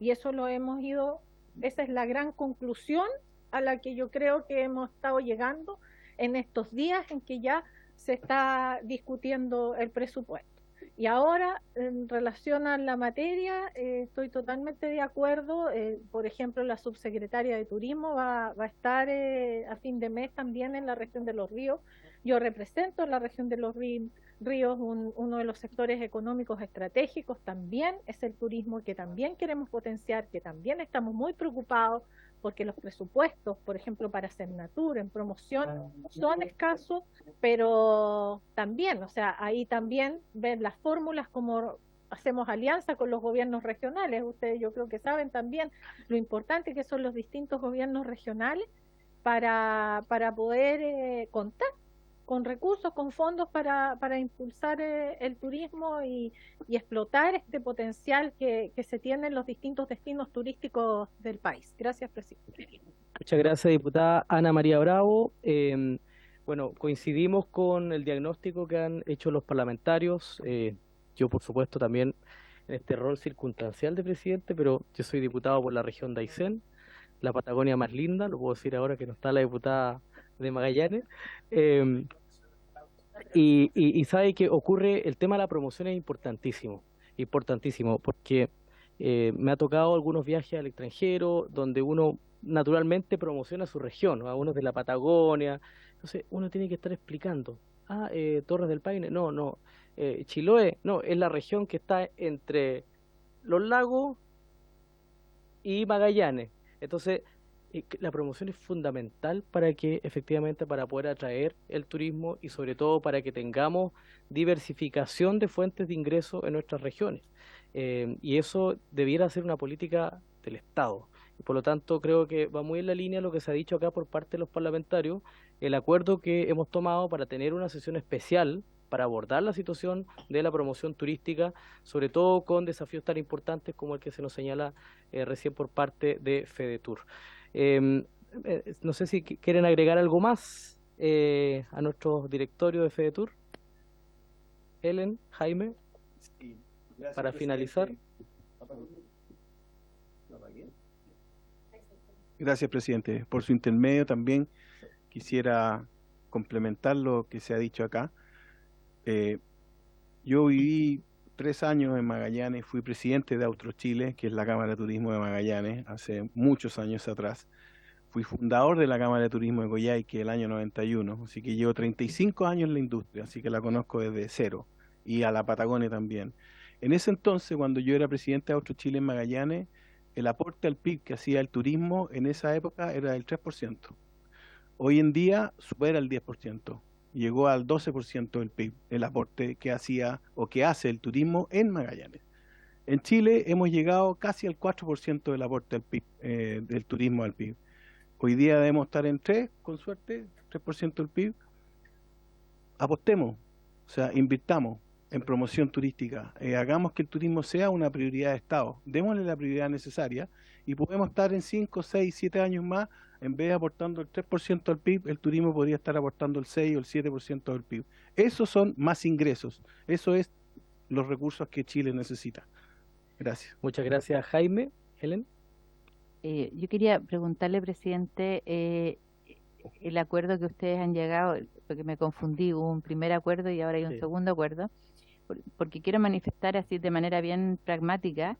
L: Y eso lo hemos ido, esa es la gran conclusión a la que yo creo que hemos estado llegando en estos días en que ya se está discutiendo el presupuesto. Y ahora, en relación a la materia, estoy totalmente de acuerdo. Por ejemplo, la subsecretaria de Turismo va a estar a fin de mes también en la región de Los Ríos. Yo represento en la región de Los Ríos uno de los sectores económicos estratégicos, también es el turismo, que también queremos potenciar, que también estamos muy preocupados porque los presupuestos, por ejemplo, para Sennatur en promoción son escasos, pero también, o sea, ahí también ven las fórmulas como hacemos alianza con los gobiernos regionales. Ustedes yo creo que saben también lo importante que son los distintos gobiernos regionales para poder contar con recursos, con fondos para impulsar el turismo y explotar este potencial que se tiene en los distintos destinos turísticos del país. Gracias, presidente.
J: Muchas gracias, diputada Ana María Bravo. Bueno, coincidimos con el diagnóstico que han hecho los parlamentarios. Yo, por supuesto, también en este rol circunstancial de presidente, pero yo soy diputado por la región de Aysén, la Patagonia más linda, lo puedo decir ahora que no está la diputada de Magallanes. Y sabe que ocurre, el tema de la promoción es importantísimo, porque me ha tocado algunos viajes al extranjero donde uno naturalmente promociona su región, ¿no? A uno de la Patagonia, entonces uno tiene que estar explicando, Torres del Paine, no, Chiloé, no, es la región que está entre los lagos y Magallanes. Entonces, la promoción es fundamental para que efectivamente para poder atraer el turismo y sobre todo para que tengamos diversificación de fuentes de ingreso en nuestras regiones. Y eso debiera ser una política del Estado. Y por lo tanto creo que va muy en la línea lo que se ha dicho acá por parte de los parlamentarios, el acuerdo que hemos tomado para tener una sesión especial para abordar la situación de la promoción turística, sobre todo con desafíos tan importantes como el que se nos señala recién por parte de FEDETUR. No sé si quieren agregar algo más a nuestro directorio de FEDETUR. Helen, Jaime,
H: sí, gracias,
J: para finalizar.
H: Gracias, presidente. Por su intermedio también quisiera complementar lo que se ha dicho acá. Yo viví 3 años en Magallanes, fui presidente de Autrochile, que es la Cámara de Turismo de Magallanes, hace muchos años atrás. Fui fundador de la Cámara de Turismo de Coyhaique el año 91, así que llevo 35 años en la industria, así que la conozco desde cero, y a la Patagonia también. En ese entonces, cuando yo era presidente de Autrochile en Magallanes, el aporte al PIB que hacía el turismo en esa época era del 3%. Hoy en día supera el 10%. Llegó al 12% del PIB, el aporte que hacía o que hace el turismo en Magallanes. En Chile hemos llegado casi al 4% del aporte al PIB, del turismo al PIB. Hoy día debemos estar en 3, con suerte, 3% del PIB. apostemos, o sea, invirtamos en promoción turística, hagamos que el turismo sea una prioridad de Estado, démosle la prioridad necesaria y podemos estar en 5, 6, 7 años más, en vez de aportando el 3% al PIB, el turismo podría estar aportando el 6 o el 7% del PIB. Esos son más ingresos, eso es los recursos que Chile necesita. Gracias.
J: Muchas gracias, Jaime. Helen.
I: Yo quería preguntarle, presidente, el acuerdo que ustedes han llegado, porque me confundí, hubo un primer acuerdo y ahora hay un
J: Sí.
I: segundo acuerdo, porque quiero manifestar así de manera bien pragmática.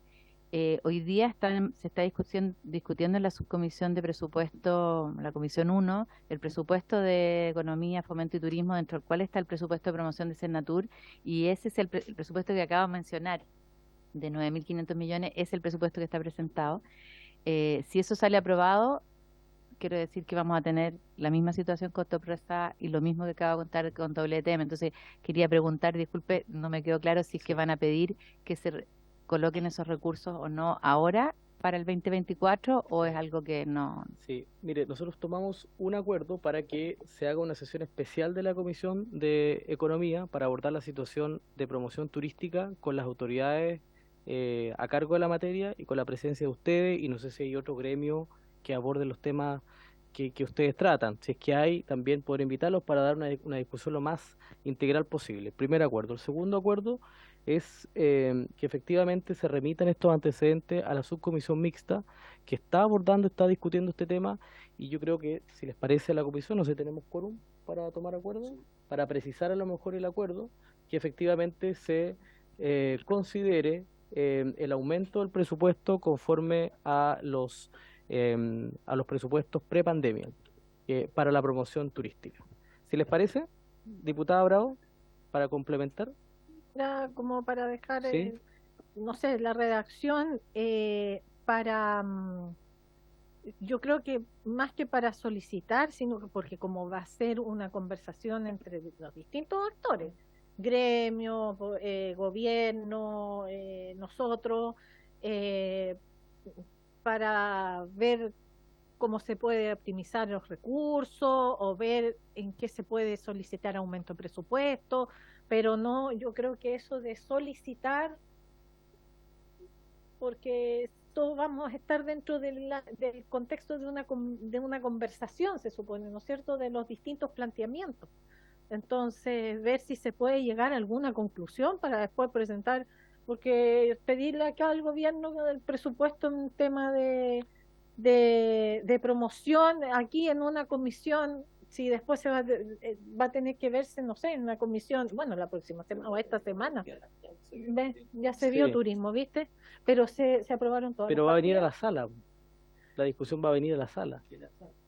I: Hoy día se está discutiendo en la subcomisión de presupuesto, la comisión 1, el presupuesto de Economía, Fomento y Turismo, dentro del cual está el presupuesto de promoción de Senatur, y ese es el presupuesto que acabo de mencionar, de 9.500 millones, es el presupuesto que está presentado. Si eso sale aprobado, quiero decir que vamos a tener la misma situación con Topresa y lo mismo que acabo de contar con WTM. Entonces, quería preguntar, disculpe, no me quedó claro si es que van a pedir que se coloquen esos recursos o no ahora para el 2024 o es algo que no.
J: Sí, mire, nosotros tomamos un acuerdo para que se haga una sesión especial de la Comisión de Economía para abordar la situación de promoción turística con las autoridades a cargo de la materia y con la presencia de ustedes, y no sé si hay otro gremio que aborde los temas que ustedes tratan. Si es que hay, también poder invitarlos para dar una discusión lo más integral posible. Primer acuerdo. El segundo acuerdo es que efectivamente se remitan estos antecedentes a la subcomisión mixta que está abordando, está discutiendo este tema, y yo creo que, si les parece a la comisión, no sé, tenemos quórum para tomar acuerdo, para precisar a lo mejor el acuerdo, que efectivamente se considere el aumento del presupuesto conforme a los presupuestos prepandemia para la promoción turística. Si les parece, diputada Bravo, para complementar.
L: Era como para dejar,
J: Sí.
L: no sé, la redacción yo creo que más que para solicitar, sino que porque como va a ser una conversación entre los distintos actores, gremio, gobierno, nosotros, para ver cómo se puede optimizar los recursos o ver en qué se puede solicitar aumento de presupuesto, pero no, yo creo que eso de solicitar, porque todos vamos a estar dentro del contexto de una conversación, se supone, ¿no es cierto?, de los distintos planteamientos. Entonces, ver si se puede llegar a alguna conclusión para después presentar, porque pedirle acá al gobierno del presupuesto en un tema de promoción aquí en una comisión, si después se va a tener que verse, no sé, en una comisión, bueno, la próxima semana o esta semana, ya se vio
J: Sí.
L: turismo, ¿viste? Pero se aprobaron todas
J: Pero
L: las
J: va a venir a
L: partidas.
J: la sala. La discusión va a venir a la sala.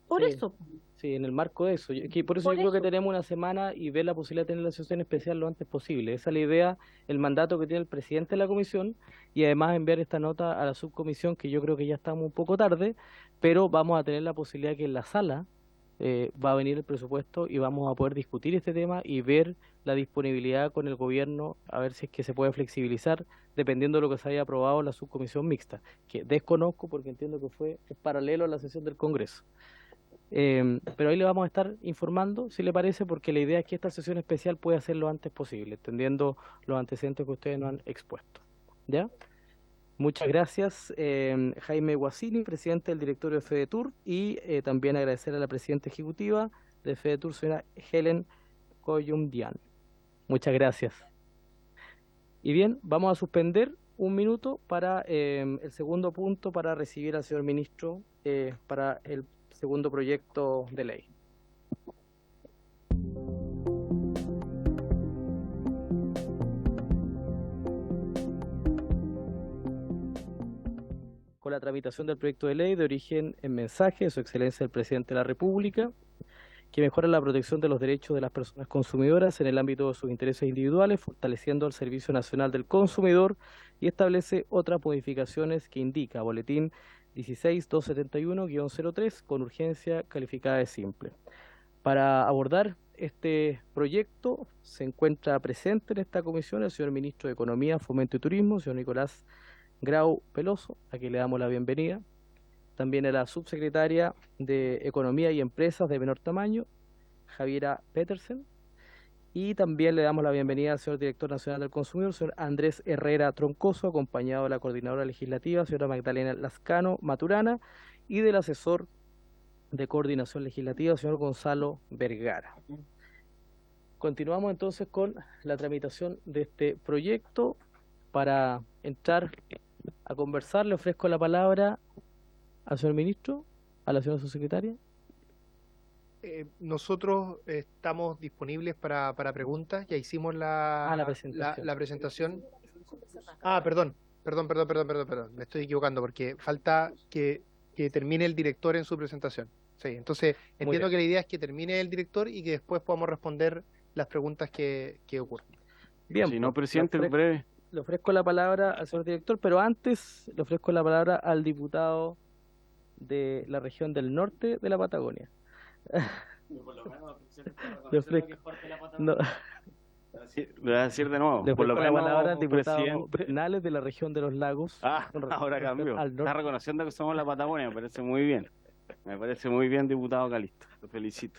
L: Por
J: Sí.
L: eso.
J: Sí, en el marco de eso. Por eso
L: Por
J: yo creo que
L: eso.
J: tenemos una semana y ver la posibilidad de tener la sesión especial lo antes posible. Esa es la idea, el mandato que tiene el presidente de la comisión, y además enviar esta nota a la subcomisión, que yo creo que ya estamos un poco tarde, pero vamos a tener la posibilidad que en la sala va a venir el presupuesto y vamos a poder discutir este tema y ver la disponibilidad con el gobierno, a ver si es que se puede flexibilizar dependiendo de lo que se haya aprobado en la subcomisión mixta, que desconozco porque entiendo que es paralelo a la sesión del Congreso. Pero ahí le vamos a estar informando, si le parece, porque la idea es que esta sesión especial pueda ser lo antes posible, entendiendo los antecedentes que ustedes nos han expuesto. ¿Ya? Muchas gracias, Jaime Guasini, presidente del directorio de FEDETUR, y también agradecer a la presidenta ejecutiva de FEDETUR, señora Helen Coyumdian. Muchas gracias. Y bien, vamos a suspender un minuto para el segundo punto, para recibir al señor ministro para el segundo proyecto de ley. Con la tramitación del proyecto de ley de origen en mensaje de Su Excelencia el Presidente de la República, que mejora la protección de los derechos de las personas consumidoras en el ámbito de sus intereses individuales, fortaleciendo el Servicio Nacional del Consumidor, y establece otras modificaciones que indica Boletín 16271-03 con urgencia calificada de simple. Para abordar este proyecto se encuentra presente en esta comisión el señor Ministro de Economía, Fomento y Turismo, señor Nicolás Grau Peloso, a quien le damos la bienvenida. También a la subsecretaria de Economía y Empresas de menor tamaño, Javiera Petersen, Y también le damos la bienvenida al señor Director Nacional del Consumidor, señor Andrés Herrera Troncoso, acompañado de la Coordinadora Legislativa, señora Magdalena Lascano Maturana, y del asesor de Coordinación Legislativa, señor Gonzalo Vergara. Continuamos entonces con la tramitación de este proyecto. Para entrar a conversar, le ofrezco la palabra al señor ministro, a la señora subsecretaria.
M: Nosotros estamos disponibles para preguntas. Ya hicimos la presentación. Perdón. Me estoy equivocando porque falta que termine el director en su presentación. Sí, entonces entiendo que la idea es que termine el director y que después podamos responder las preguntas que ocurren.
J: Bien,
N: si no, presidente, en breve.
J: Le ofrezco la palabra al señor director, pero antes le ofrezco la palabra al diputado de la región del norte de la Patagonia. Le ofrezco. No.
N: Le voy a decir de nuevo.
J: Le
N: por lo
J: ofrezco la
N: menos,
J: palabra al diputado
N: presidente.
J: Bernales de la región de los lagos.
N: Ahora cambió. Está reconociendo que somos la Patagonia, me parece muy bien. Me parece muy bien, diputado Calisto. Lo felicito.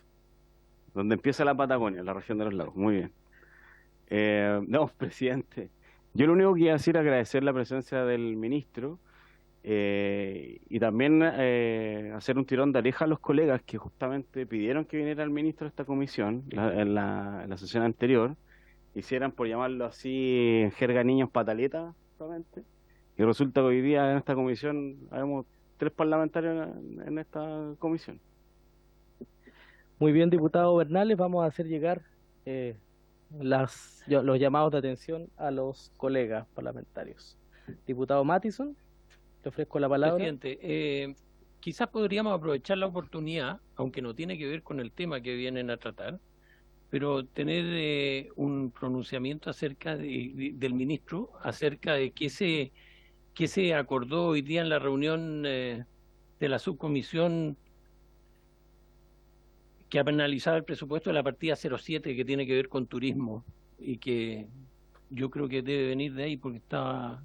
N: Donde empieza la Patagonia, la región de los lagos. Muy bien. No, presidente. Yo lo único que iba a decir es agradecer la presencia del ministro y también hacer un tirón de oreja a los colegas que justamente pidieron que viniera el ministro a esta comisión en la sesión anterior. Hicieran, por llamarlo así, en jerga niños pataletas, justamente. Y resulta que hoy día en esta comisión habemos 3 parlamentarios en esta comisión.
J: Muy bien, diputado Bernales, vamos a hacer llegar los llamados de atención a los colegas parlamentarios. Diputado Mattison, le ofrezco la palabra.
G: Presidente, quizás podríamos aprovechar la oportunidad, aunque no tiene que ver con el tema que vienen a tratar, pero tener un pronunciamiento acerca del ministro, acerca de qué se acordó hoy día en la reunión de la subcomisión que ha analizado el presupuesto de la partida 07, que tiene que ver con turismo, y que yo creo que debe venir de ahí porque estaba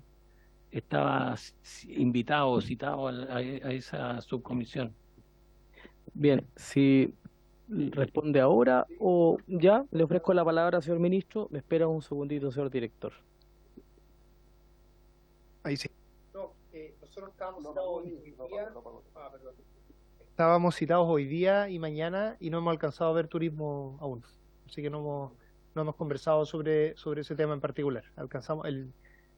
G: invitado o citado a esa subcomisión.
J: Bien, si responde ahora o ya, le ofrezco la palabra al señor ministro. Me espera un segundito, señor director.
M: Ahí sí. Nosotros estábamos citados hoy día y mañana y no hemos alcanzado a ver turismo aún. Así que no hemos conversado sobre ese tema en particular. Alcanzamos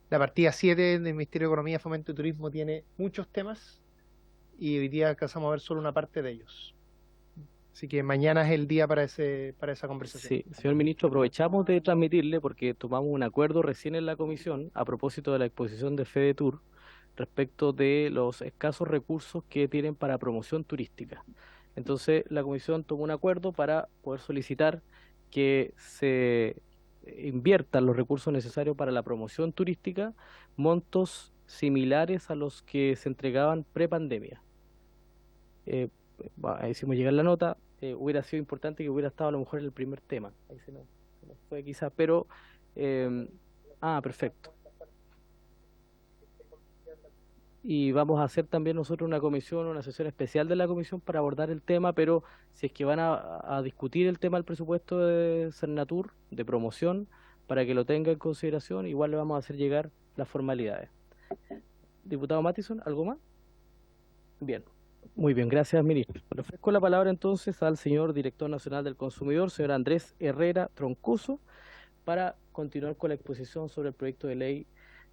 M: la partida 7 del Ministerio de Economía, Fomento y Turismo tiene muchos temas y hoy día alcanzamos a ver solo una parte de ellos. Así que mañana es el día para esa conversación.
J: Sí, señor ministro, aprovechamos de transmitirle porque tomamos un acuerdo recién en la comisión a propósito de la exposición de FEDETUR respecto de los escasos recursos que tienen para promoción turística. Entonces, la comisión tomó un acuerdo para poder solicitar que se inviertan los recursos necesarios para la promoción turística, montos similares a los que se entregaban prepandemia. Hicimos llegar la nota. Hubiera sido importante que hubiera estado a lo mejor en el primer tema. Ahí se nos fue quizás, pero... perfecto. Y vamos a hacer también nosotros una sesión especial de la comisión para abordar el tema, pero si es que van a discutir el tema del presupuesto de Cernatur, de promoción, para que lo tenga en consideración, igual le vamos a hacer llegar las formalidades. Diputado Mattison, ¿algo más? Bien. Muy bien, gracias, ministro. Le ofrezco la palabra entonces al señor Director Nacional del Consumidor, señor Andrés Herrera Troncoso, para continuar con la exposición sobre el proyecto de ley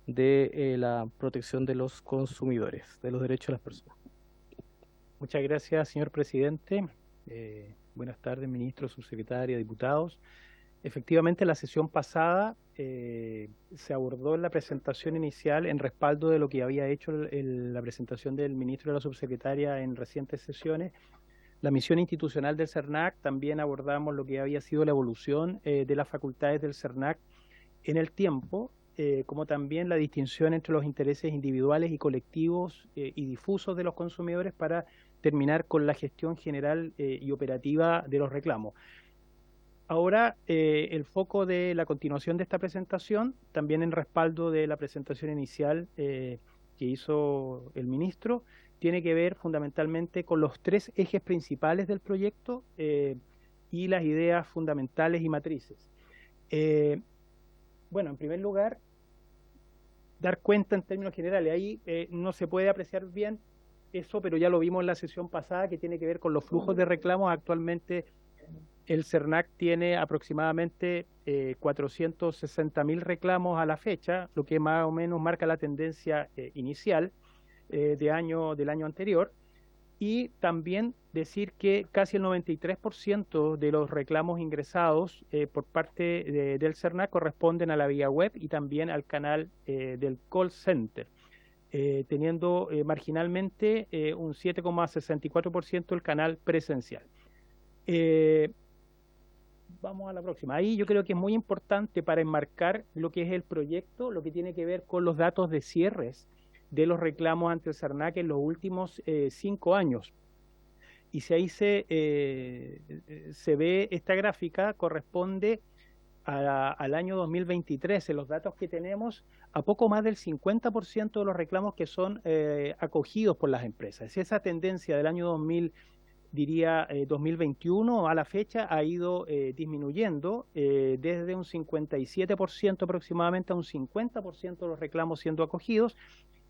J: de la protección de los consumidores, de los derechos de las personas.
O: Muchas gracias, señor presidente. Buenas tardes, ministro, subsecretaria, diputados. Efectivamente, la sesión pasada se abordó en la presentación inicial en respaldo de lo que había hecho la presentación del ministro y la subsecretaria en recientes sesiones. La misión institucional del CERNAC, también abordamos lo que había sido la evolución de las facultades del CERNAC en el tiempo, como también la distinción entre los intereses individuales y colectivos y difusos de los consumidores para terminar con la gestión general y operativa de los reclamos. Ahora, el foco de la continuación de esta presentación, también en respaldo de la presentación inicial que hizo el ministro, tiene que ver fundamentalmente con los 3 ejes principales del proyecto y las ideas fundamentales y matrices. Bueno, en primer lugar, dar cuenta en términos generales. Ahí no se puede apreciar bien eso, pero ya lo vimos en la sesión pasada, que tiene que ver con los flujos de reclamos. Actualmente el CERNAC tiene aproximadamente 460.000 reclamos a la fecha, lo que más o menos marca la tendencia inicial del año anterior. Y también decir que casi el 93% de los reclamos ingresados por parte del CERNAC corresponden a la vía web y también al canal del call center, teniendo marginalmente un 7,64% el canal presencial. Vamos a la próxima. Ahí yo creo que es muy importante para enmarcar lo que es el proyecto, lo que tiene que ver con los datos de cierres de los reclamos ante el CERNAC en los últimos 5 años. Y si ahí se ve esta gráfica, corresponde al año 2023. En los datos que tenemos, a poco más del 50% de los reclamos que son acogidos por las empresas. Esa tendencia del año 2021 a la fecha ha ido disminuyendo desde un 57% aproximadamente a un 50% de los reclamos siendo acogidos,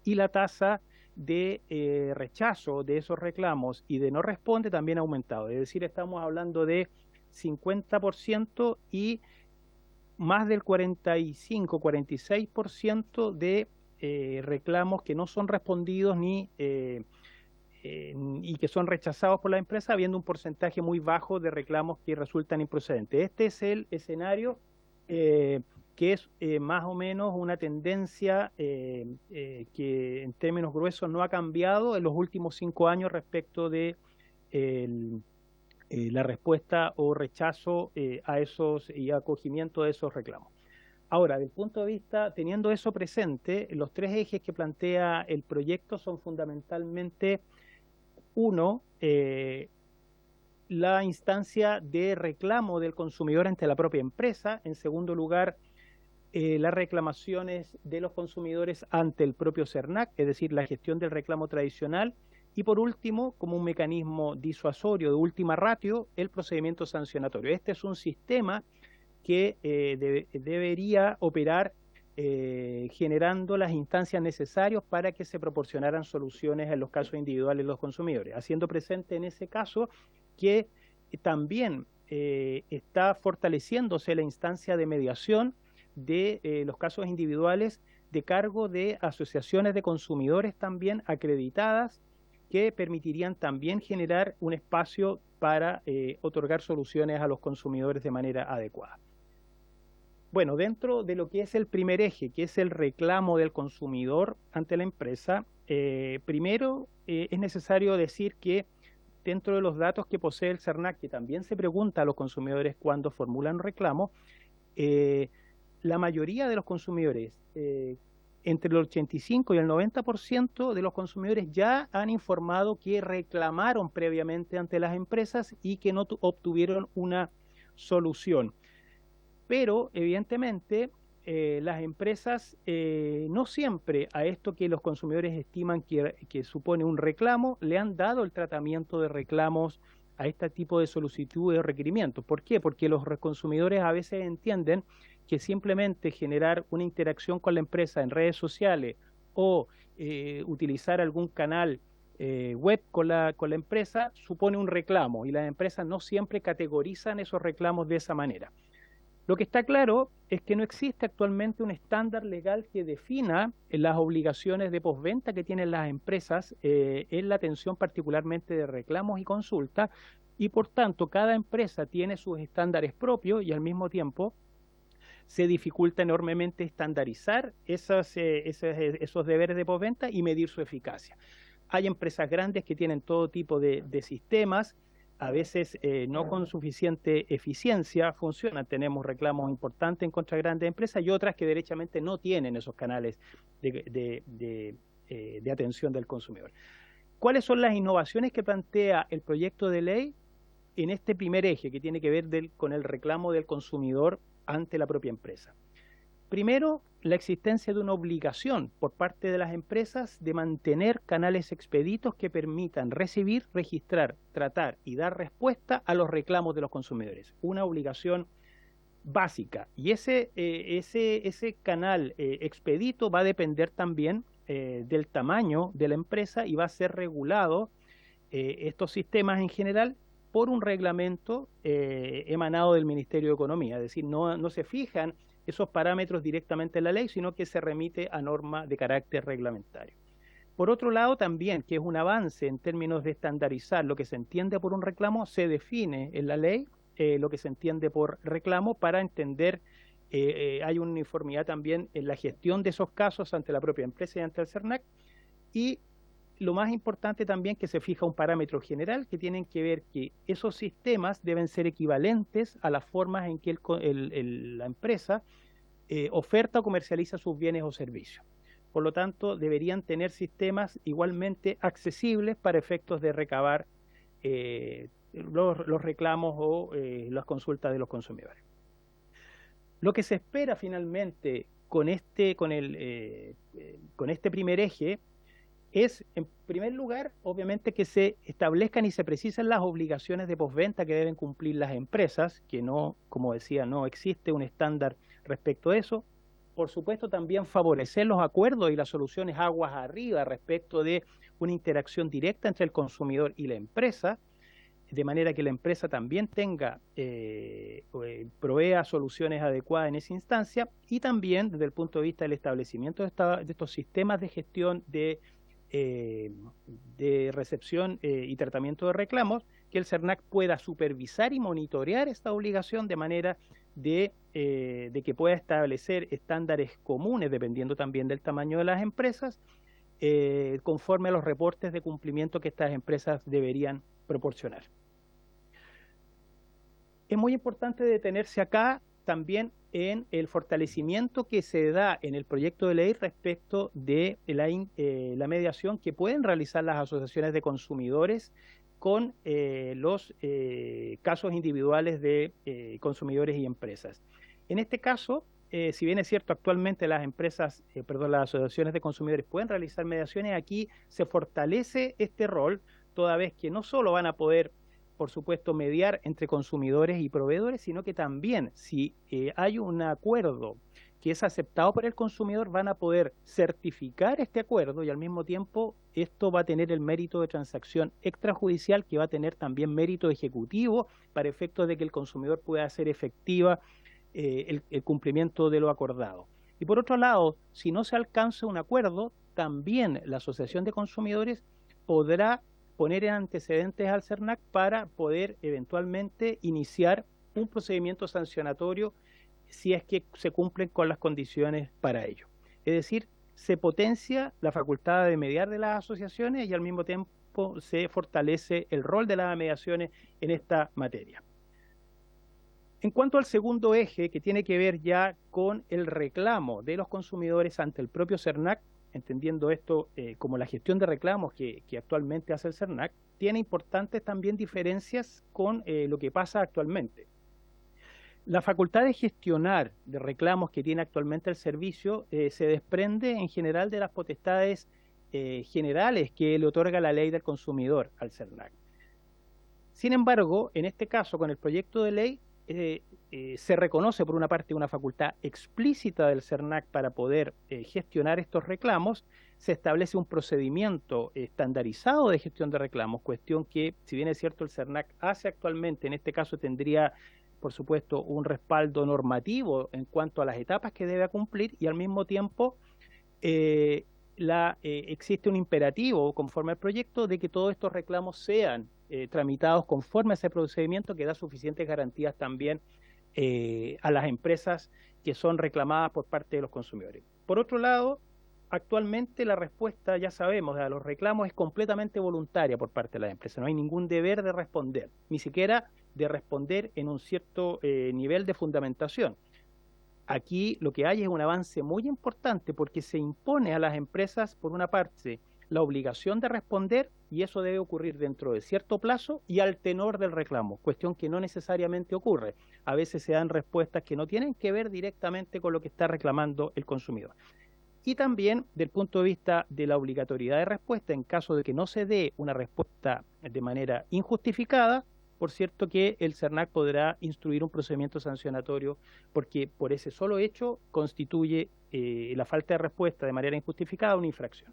O: y la tasa de rechazo de esos reclamos y de no responde también ha aumentado. Es decir, estamos hablando de 50% y más del 45-46% de reclamos que no son respondidos y que son rechazados por la empresa, habiendo un porcentaje muy bajo de reclamos que resultan improcedentes. Este es el escenario que es más o menos una tendencia que en términos gruesos no ha cambiado en los últimos 5 años respecto de la respuesta o rechazo a esos y acogimiento de esos reclamos. Ahora, desde el punto de vista, teniendo eso presente, los 3 ejes que plantea el proyecto son fundamentalmente: uno, la instancia de reclamo del consumidor ante la propia empresa; en segundo lugar, las reclamaciones de los consumidores ante el propio CERNAC, es decir, la gestión del reclamo tradicional; y por último, como un mecanismo disuasorio de última ratio, el procedimiento sancionatorio. Este es un sistema que debería operar generando las instancias necesarias para que se proporcionaran soluciones en los casos individuales de los consumidores, haciendo presente en ese caso que también está fortaleciéndose la instancia de mediación de los casos individuales de cargo de asociaciones de consumidores también acreditadas, que permitirían también generar un espacio para otorgar soluciones a los consumidores de manera adecuada. Bueno, dentro de lo que es el primer eje, que es el reclamo del consumidor ante la empresa, primero es necesario decir que dentro de los datos que posee el CERNAC, que también se pregunta a los consumidores cuando formulan reclamo, la mayoría de los consumidores, entre el 85 y el 90% de los consumidores ya han informado que reclamaron previamente ante las empresas y que no obtuvieron una solución. Pero, evidentemente, las empresas no siempre a esto que los consumidores estiman que supone un reclamo, le han dado el tratamiento de reclamos a este tipo de solicitudes o requerimientos. ¿Por qué? Porque los consumidores a veces entienden que simplemente generar una interacción con la empresa en redes sociales o utilizar algún canal web con la empresa supone un reclamo, y las empresas no siempre categorizan esos reclamos de esa manera. Lo que está claro es que no existe actualmente un estándar legal que defina las obligaciones de postventa que tienen las empresas en la atención particularmente de reclamos y consultas, y por tanto cada empresa tiene sus estándares propios, y al mismo tiempo se dificulta enormemente estandarizar esos deberes de postventa y medir su eficacia. Hay empresas grandes que tienen todo tipo de sistemas, a veces no con suficiente eficiencia funcionan. Tenemos reclamos importantes en contra de grandes empresas y otras que derechamente no tienen esos canales de atención del consumidor. ¿Cuáles son las innovaciones que plantea el proyecto de ley en este primer eje que tiene que ver con el reclamo del consumidor ante la propia empresa? Primero, la existencia de una obligación por parte de las empresas de mantener canales expeditos que permitan recibir, registrar, tratar y dar respuesta a los reclamos de los consumidores. Una obligación básica. Y ese canal expedito va a depender también del tamaño de la empresa y va a ser regulado estos sistemas en general por un reglamento emanado del Ministerio de Economía. Es decir, no se fijan esos parámetros directamente en la ley, sino que se remite a norma de carácter reglamentario. Por otro lado, también, que es un avance en términos de estandarizar lo que se entiende por un reclamo, se define en la ley lo que se entiende por reclamo para entender, hay una uniformidad también en la gestión de esos casos ante la propia empresa y ante el CERNAC, y lo más importante también que se fija un parámetro general que tienen que ver que esos sistemas deben ser equivalentes a las formas en que la empresa oferta o comercializa sus bienes o servicios. Por lo tanto, deberían tener sistemas igualmente accesibles para efectos de recabar los reclamos o las consultas de los consumidores. Lo que se espera finalmente con este primer eje es, en primer lugar, obviamente que se establezcan y se precisen las obligaciones de postventa que deben cumplir las empresas, que no, como decía, no existe un estándar respecto a eso. Por supuesto, también favorecer los acuerdos y las soluciones aguas arriba respecto de una interacción directa entre el consumidor y la empresa, de manera que la empresa también tenga, provea soluciones adecuadas en esa instancia, y también desde el punto de vista del establecimiento de estos sistemas de gestión de recepción y tratamiento de reclamos, que el CERNAC pueda supervisar y monitorear esta obligación de manera de que pueda establecer estándares comunes, dependiendo también del tamaño de las empresas, conforme a los reportes de cumplimiento que estas empresas deberían proporcionar. Es muy importante detenerse acá también en el fortalecimiento que se da en el proyecto de ley respecto de la mediación que pueden realizar las asociaciones de consumidores con los casos individuales de consumidores y empresas. En este caso, si bien es cierto, actualmente las asociaciones de consumidores pueden realizar mediaciones, aquí se fortalece este rol, toda vez que no solo van a poder, por supuesto, mediar entre consumidores y proveedores, sino que también, si hay un acuerdo que es aceptado por el consumidor, van a poder certificar este acuerdo, y al mismo tiempo esto va a tener el mérito de transacción extrajudicial, que va a tener también mérito ejecutivo para efectos de que el consumidor pueda hacer efectiva el cumplimiento de lo acordado. Y por otro lado, si no se alcanza un acuerdo, también la Asociación de Consumidores podrá poner en antecedentes al CERNAC para poder eventualmente iniciar un procedimiento sancionatorio si es que se cumplen con las condiciones para ello. Es decir, se potencia la facultad de mediar de las asociaciones y al mismo tiempo se fortalece el rol de las mediaciones en esta materia. En cuanto al segundo eje, que tiene que ver ya con el reclamo de los consumidores ante el propio CERNAC, entendiendo esto como la gestión de reclamos que actualmente hace el CERNAC, tiene importantes también diferencias con lo que pasa actualmente. La facultad de gestionar de reclamos que tiene actualmente el servicio se desprende en general de las potestades generales que le otorga la ley del consumidor al CERNAC. Sin embargo, en este caso, con el proyecto de ley, se reconoce por una parte una facultad explícita del CERNAC para poder gestionar estos reclamos, se establece un procedimiento estandarizado de gestión de reclamos, cuestión que, si bien es cierto, el CERNAC hace actualmente, en este caso tendría, por supuesto, un respaldo normativo en cuanto a las etapas que debe cumplir, y al mismo tiempo existe un imperativo conforme al proyecto de que todos estos reclamos sean tramitados conforme a ese procedimiento, que da suficientes garantías también a las empresas que son reclamadas por parte de los consumidores. Por otro lado, actualmente la respuesta, ya sabemos, a los reclamos es completamente voluntaria por parte de las empresas. No hay ningún deber de responder, ni siquiera de responder en un cierto nivel de fundamentación. Aquí lo que hay es un avance muy importante, porque se impone a las empresas, por una parte, la obligación de responder, y eso debe ocurrir dentro de cierto plazo y al tenor del reclamo, cuestión que no necesariamente ocurre. A veces se dan respuestas que no tienen que ver directamente con lo que está reclamando el consumidor. Y también, del punto de vista de la obligatoriedad de respuesta, en caso de que no se dé una respuesta de manera injustificada, por cierto que el SERNAC podrá instruir un procedimiento sancionatorio porque por ese solo hecho constituye la falta de respuesta de manera injustificada una infracción.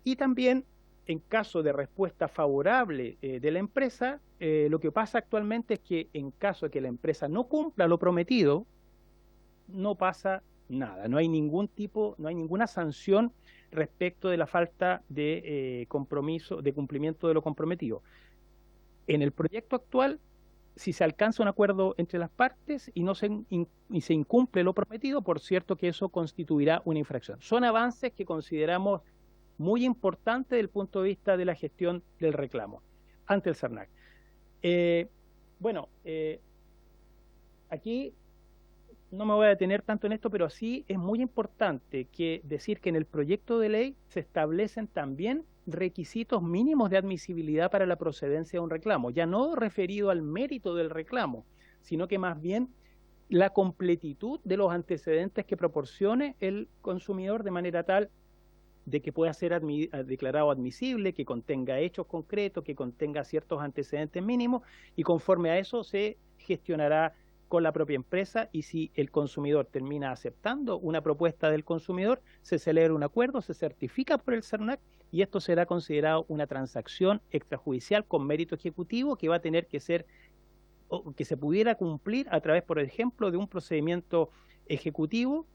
O: Y también, en caso de respuesta favorable de la empresa, lo que pasa actualmente es que en caso de que la empresa no cumpla lo prometido, no pasa nada, no hay ninguna sanción respecto de la falta de compromiso, de cumplimiento de lo comprometido. En el proyecto actual, si se alcanza un acuerdo entre las partes y se incumple lo prometido, por cierto que eso constituirá una infracción. Son avances que consideramos muy importantes desde el punto de vista de la gestión del reclamo ante el SERNAC. Aquí no me voy a detener tanto en esto, pero sí es muy importante decir que en el proyecto de ley se establecen también requisitos mínimos de admisibilidad para la procedencia de un reclamo, ya no referido al mérito del reclamo, sino que más bien la completitud de los antecedentes que proporcione el consumidor de manera tal de que pueda ser declarado admisible, que contenga hechos concretos, que contenga ciertos antecedentes mínimos, y conforme a eso se gestionará con la propia empresa, y si el consumidor termina aceptando una propuesta del consumidor, se celebra un acuerdo, se certifica por el SERNAC, y esto será considerado una transacción extrajudicial con mérito ejecutivo que va a tener que ser, o que se pudiera cumplir a través, por ejemplo, de un procedimiento ejecutivo,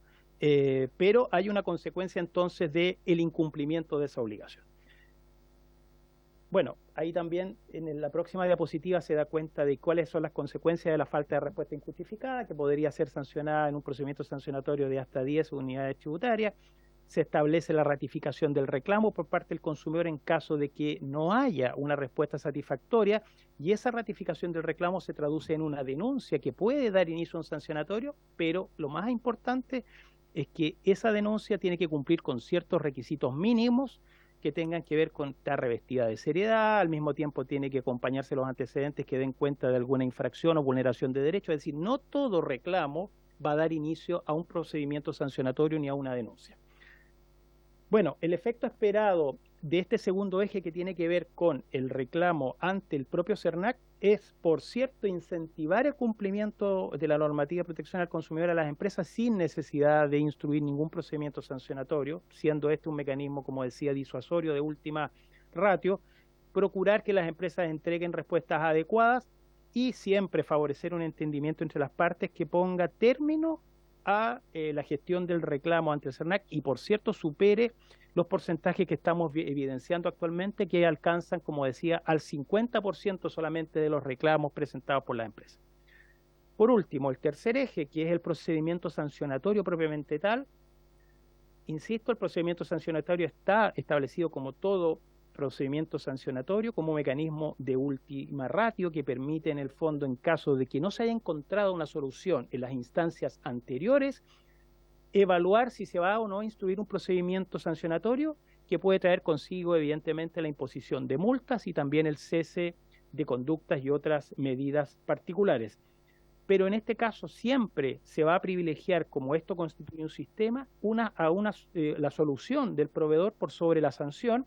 O: pero hay una consecuencia entonces del incumplimiento de esa obligación. Bueno, ahí también en la próxima diapositiva se da cuenta de cuáles son las consecuencias de la falta de respuesta injustificada, que podría ser sancionada en un procedimiento sancionatorio de hasta 10 unidades tributarias. Se establece la ratificación del reclamo por parte del consumidor en caso de que no haya una respuesta satisfactoria, y esa ratificación del reclamo se traduce en una denuncia que puede dar inicio a un sancionatorio, pero lo más importante es que esa denuncia tiene que cumplir con ciertos requisitos mínimos que tengan que ver con estar revestida de seriedad, al mismo tiempo tiene que acompañarse los antecedentes que den cuenta de alguna infracción o vulneración de derechos, es decir, no todo reclamo va a dar inicio a un procedimiento sancionatorio ni a una denuncia. Bueno, el efecto esperado de este segundo eje que tiene que ver con el reclamo ante el propio SERNAC es, por cierto, incentivar el cumplimiento de la normativa de protección al consumidor a las empresas sin necesidad de instruir ningún procedimiento sancionatorio, siendo este un mecanismo, como decía, disuasorio de última ratio, procurar que las empresas entreguen respuestas adecuadas y siempre favorecer un entendimiento entre las partes que ponga término a la gestión del reclamo ante el SERNAC y, por cierto, supere los porcentajes que estamos evidenciando actualmente, que alcanzan, como decía, al 50% solamente de los reclamos presentados por las empresas. Por último, el tercer eje, que es el procedimiento sancionatorio propiamente tal. Insisto, el procedimiento sancionatorio está establecido como todo procedimiento sancionatorio, como mecanismo de última ratio que permite, en el fondo, en caso de que no se haya encontrado una solución en las instancias anteriores, evaluar si se va o no a instruir un procedimiento sancionatorio que puede traer consigo, evidentemente, la imposición de multas y también el cese de conductas y otras medidas particulares. Pero en este caso siempre se va a privilegiar, como esto constituye un sistema, la solución del proveedor por sobre la sanción.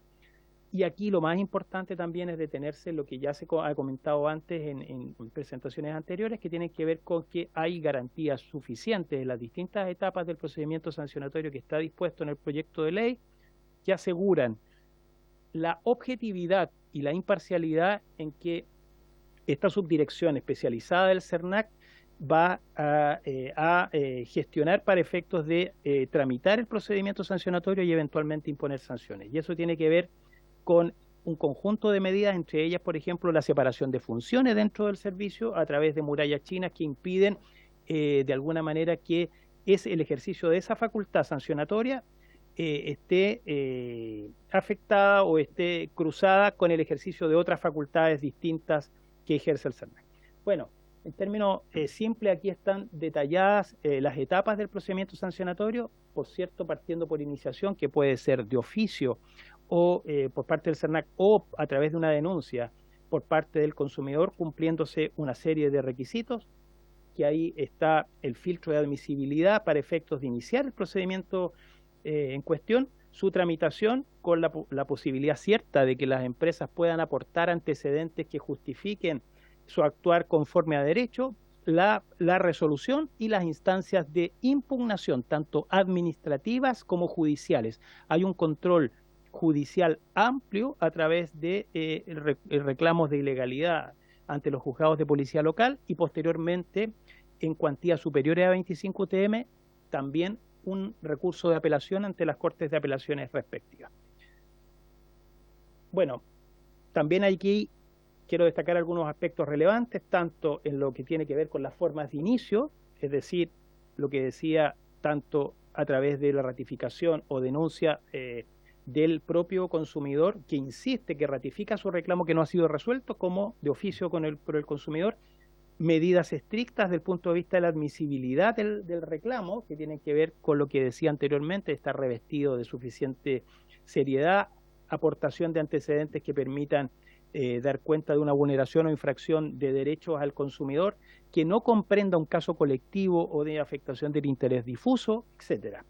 O: Y aquí lo más importante también es detenerse en lo que ya se ha comentado antes en presentaciones anteriores, que tienen que ver con que hay garantías suficientes en las distintas etapas del procedimiento sancionatorio que está dispuesto en el proyecto de ley, que aseguran la objetividad y la imparcialidad en que esta subdirección especializada del SERNAC va a gestionar para efectos de tramitar el procedimiento sancionatorio y eventualmente imponer sanciones. Y eso tiene que ver con un conjunto de medidas, entre ellas, por ejemplo, la separación de funciones dentro del servicio a través de murallas chinas que impiden de alguna manera que el ejercicio de esa facultad sancionatoria esté afectada o esté cruzada con el ejercicio de otras facultades distintas que ejerce el SERNAC. Bueno, en términos simples, aquí están detalladas las etapas del procedimiento sancionatorio, por cierto, partiendo por iniciación, que puede ser de oficio o por parte del SERNAC o a través de una denuncia por parte del consumidor, cumpliéndose una serie de requisitos, que ahí está el filtro de admisibilidad para efectos de iniciar el procedimiento en cuestión, su tramitación con la posibilidad cierta de que las empresas puedan aportar antecedentes que justifiquen su actuar conforme a derecho, la resolución y las instancias de impugnación, tanto administrativas como judiciales. Hay un control judicial amplio a través de reclamos de ilegalidad ante los juzgados de policía local y posteriormente, en cuantías superiores a 25 UTM, también un recurso de apelación ante las Cortes de Apelaciones respectivas. Bueno, también aquí quiero destacar algunos aspectos relevantes, tanto en lo que tiene que ver con las formas de inicio, es decir, lo que decía tanto a través de la ratificación o denuncia del propio consumidor que insiste, que ratifica su reclamo que no ha sido resuelto, como de oficio por el consumidor, medidas estrictas desde el punto de vista de la admisibilidad del reclamo, que tienen que ver con lo que decía anteriormente, estar revestido de suficiente seriedad, aportación de antecedentes que permitan dar cuenta de una vulneración o infracción de derechos al consumidor, que no comprenda un caso colectivo o de afectación del interés difuso, etcétera.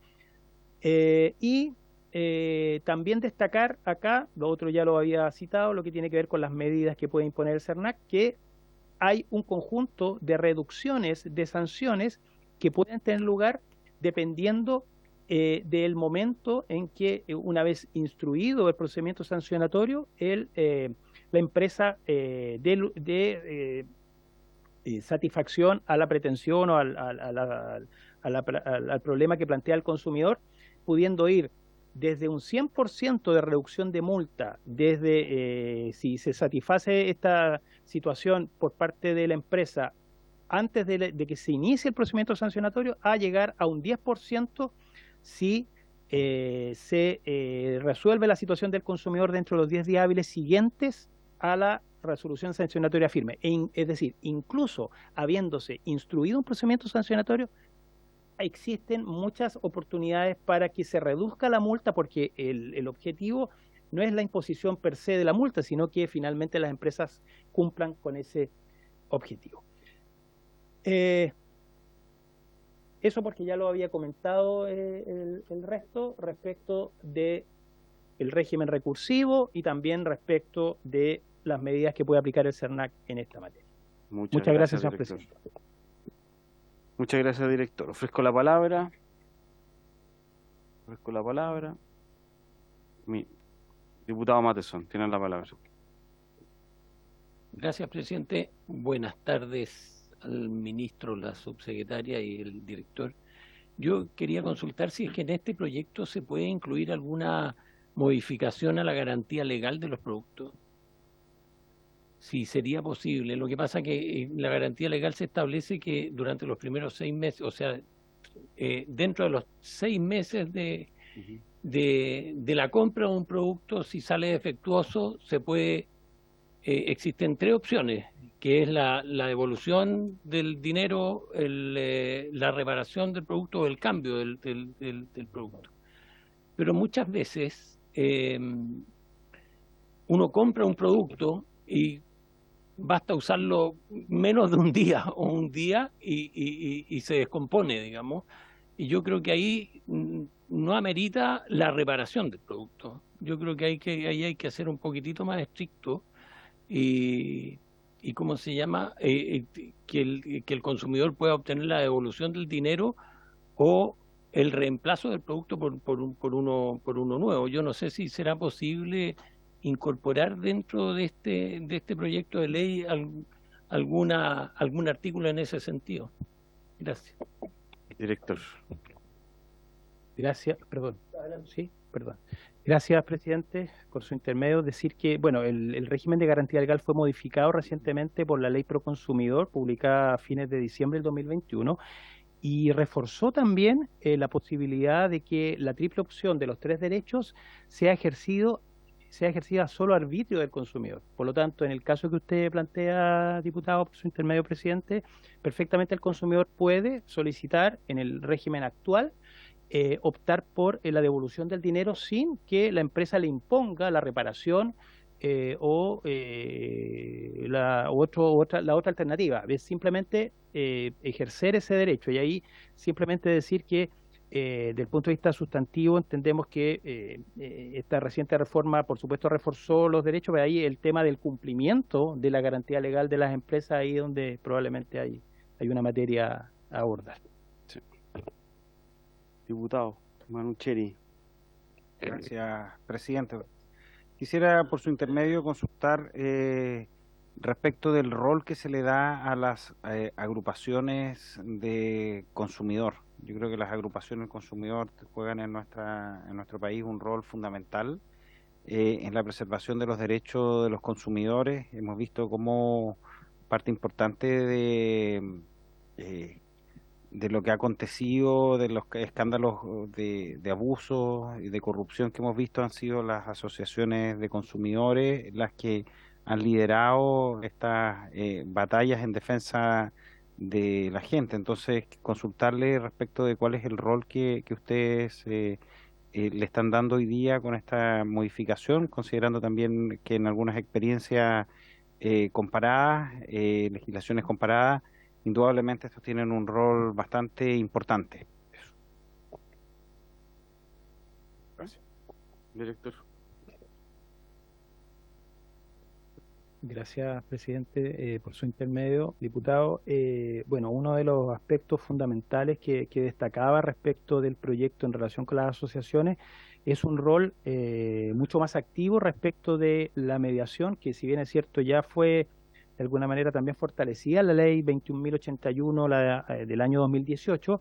O: También destacar acá, lo otro ya lo había citado, lo que tiene que ver con las medidas que puede imponer el SERNAC, que hay un conjunto de reducciones de sanciones que pueden tener lugar dependiendo del momento en que, una vez instruido el procedimiento sancionatorio, la empresa de satisfacción a la pretensión o al problema que plantea el consumidor, pudiendo ir desde un 100% de reducción de multa, desde si se satisface esta situación por parte de la empresa antes de que se inicie el procedimiento sancionatorio, a llegar a un 10% si se resuelve la situación del consumidor dentro de los 10 días hábiles siguientes a la resolución sancionatoria firme. Es decir, incluso habiéndose instruido un procedimiento sancionatorio, existen muchas oportunidades para que se reduzca la multa, porque el objetivo no es la imposición per se de la multa, sino que finalmente las empresas cumplan con ese objetivo. Eso porque ya lo había comentado el resto respecto del régimen recursivo y también respecto de las medidas que puede aplicar el SERNAC en esta materia. Muchas gracias, señor presidente.
N: Muchas gracias, director. Ofrezco la palabra. Diputado Matheson, tiene la palabra.
G: Gracias, presidente. Buenas tardes al ministro, la subsecretaria y el director. Yo quería consultar si es que en este proyecto se puede incluir alguna modificación a la garantía legal de los productos. Si sería posible. Lo que pasa es que la garantía legal se establece que durante los primeros 6 meses, o sea, dentro de los 6 meses de la compra de un producto, si sale defectuoso, se puede, existen 3 opciones, que es la devolución del dinero, la reparación del producto o el cambio del producto. Pero muchas veces uno compra un producto y basta usarlo menos de un día o un día y se descompone, digamos. Y yo creo que ahí no amerita la reparación del producto. Yo creo que ahí hay que hacer un poquitito más estricto y ¿cómo se llama? Que el consumidor pueda obtener la devolución del dinero o el reemplazo del producto por uno nuevo. Yo no sé si será posible incorporar dentro de este proyecto de ley algún artículo en ese sentido. Gracias.
N: Director.
O: Gracias, perdón. Sí, perdón. Gracias, presidente. Por su intermedio, decir que, bueno, el régimen de garantía legal fue modificado recientemente por la Ley Proconsumidor, publicada a fines de diciembre del 2021, y reforzó también la posibilidad de que la triple opción de los 3 derechos sea ejercida solo arbitrio del consumidor. Por lo tanto, en el caso que usted plantea, diputado, por su intermedio, presidente, perfectamente el consumidor puede solicitar en el régimen actual optar por la devolución del dinero sin que la empresa le imponga la reparación la otra alternativa. Es simplemente ejercer ese derecho, y ahí simplemente decir que del punto de vista sustantivo, entendemos que esta reciente reforma, por supuesto, reforzó los derechos, pero ahí el tema del cumplimiento de la garantía legal de las empresas, ahí donde probablemente hay una materia a abordar.
N: Sí. Diputado Manucheri.
C: Gracias, presidente. Quisiera, por su intermedio, consultar respecto del rol que se le da a las agrupaciones de consumidor. Yo creo que las agrupaciones de consumidor juegan en nuestro país un rol fundamental en la preservación de los derechos de los consumidores. Hemos visto como parte importante de lo que ha acontecido, de los escándalos de abuso y de corrupción que hemos visto, han sido las asociaciones de consumidores las que han liderado estas batallas en defensa de la gente. Entonces, consultarle respecto de cuál es el rol que ustedes le están dando hoy día con esta modificación, considerando también que en algunas experiencias comparadas, legislaciones comparadas, indudablemente estos tienen un rol bastante importante.
N: Gracias. Director.
O: Gracias, presidente, por su intermedio. Diputado, bueno, uno de los aspectos fundamentales que destacaba respecto del proyecto en relación con las asociaciones es un rol mucho más activo respecto de la mediación, que si bien es cierto ya fue de alguna manera también fortalecida la ley 21.081 del año 2018,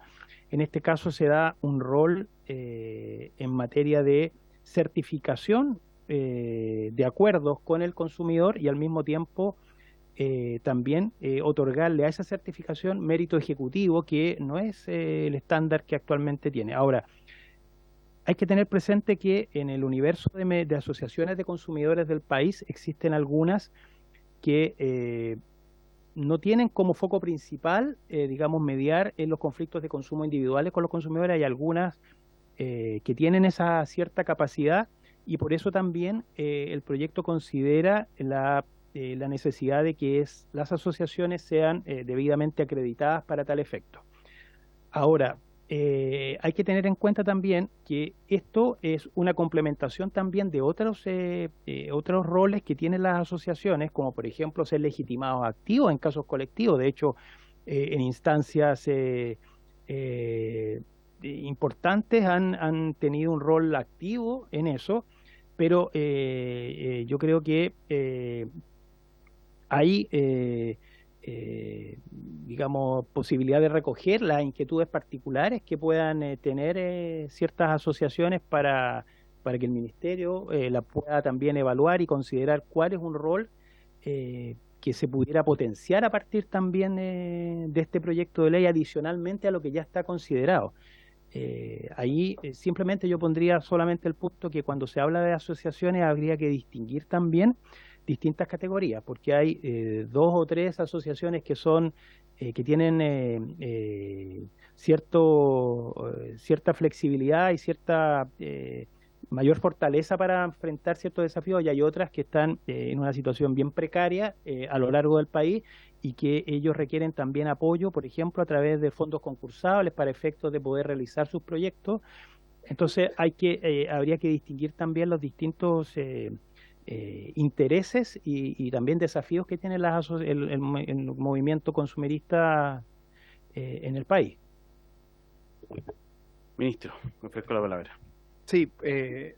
O: en este caso se da un rol en materia de certificación de acuerdos con el consumidor y al mismo tiempo también otorgarle a esa certificación mérito ejecutivo, que no es el estándar que actualmente tiene. Ahora, hay que tener presente que en el universo de asociaciones de consumidores del país existen algunas que no tienen como foco principal, digamos, mediar en los conflictos de consumo individuales con los consumidores. Hay algunas que tienen esa cierta capacidad, y por eso también el proyecto considera la necesidad de que las asociaciones sean debidamente acreditadas para tal efecto. Ahora, hay que tener en cuenta también que esto es una complementación también de otros roles que tienen las asociaciones, como por ejemplo ser legitimados activos en casos colectivos. De hecho, en instancias importantes han tenido un rol activo en eso, pero yo creo que hay digamos, posibilidad de recoger las inquietudes particulares que puedan tener ciertas asociaciones para que el Ministerio la pueda también evaluar y considerar cuál es un rol que se pudiera potenciar a partir también de este proyecto de ley, adicionalmente a lo que ya está considerado. Ahí simplemente yo pondría solamente el punto que cuando se habla de asociaciones habría que distinguir también distintas categorías, porque hay 2 o 3 asociaciones que son que tienen cierta flexibilidad y cierta mayor fortaleza para enfrentar ciertos desafíos, y hay otras que están en una situación bien precaria a lo largo del país, y que ellos requieren también apoyo, por ejemplo, a través de fondos concursables para efectos de poder realizar sus proyectos. Entonces habría que distinguir también los distintos intereses y también desafíos que tiene el movimiento consumerista en el país.
N: Ministro, me ofrezco la palabra.
M: Sí,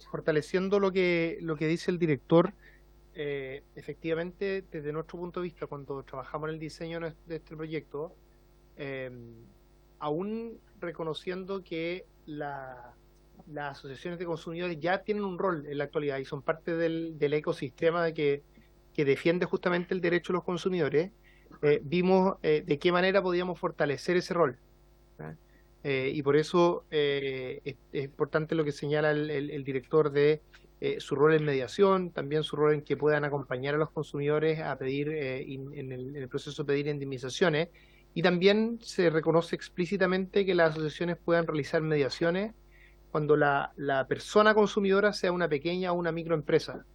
M: fortaleciendo lo que dice el director, efectivamente, desde nuestro punto de vista, cuando trabajamos en el diseño de este proyecto, aún reconociendo que las asociaciones de consumidores ya tienen un rol en la actualidad y son parte del ecosistema que defiende justamente el derecho de los consumidores, vimos de qué manera podíamos fortalecer ese rol. Y por eso es importante lo que señala el director de su rol en mediación, también su rol en que puedan acompañar a los consumidores a pedir en el proceso de pedir indemnizaciones, y también se reconoce explícitamente que las asociaciones puedan realizar mediaciones cuando la persona consumidora sea una pequeña o una microempresa.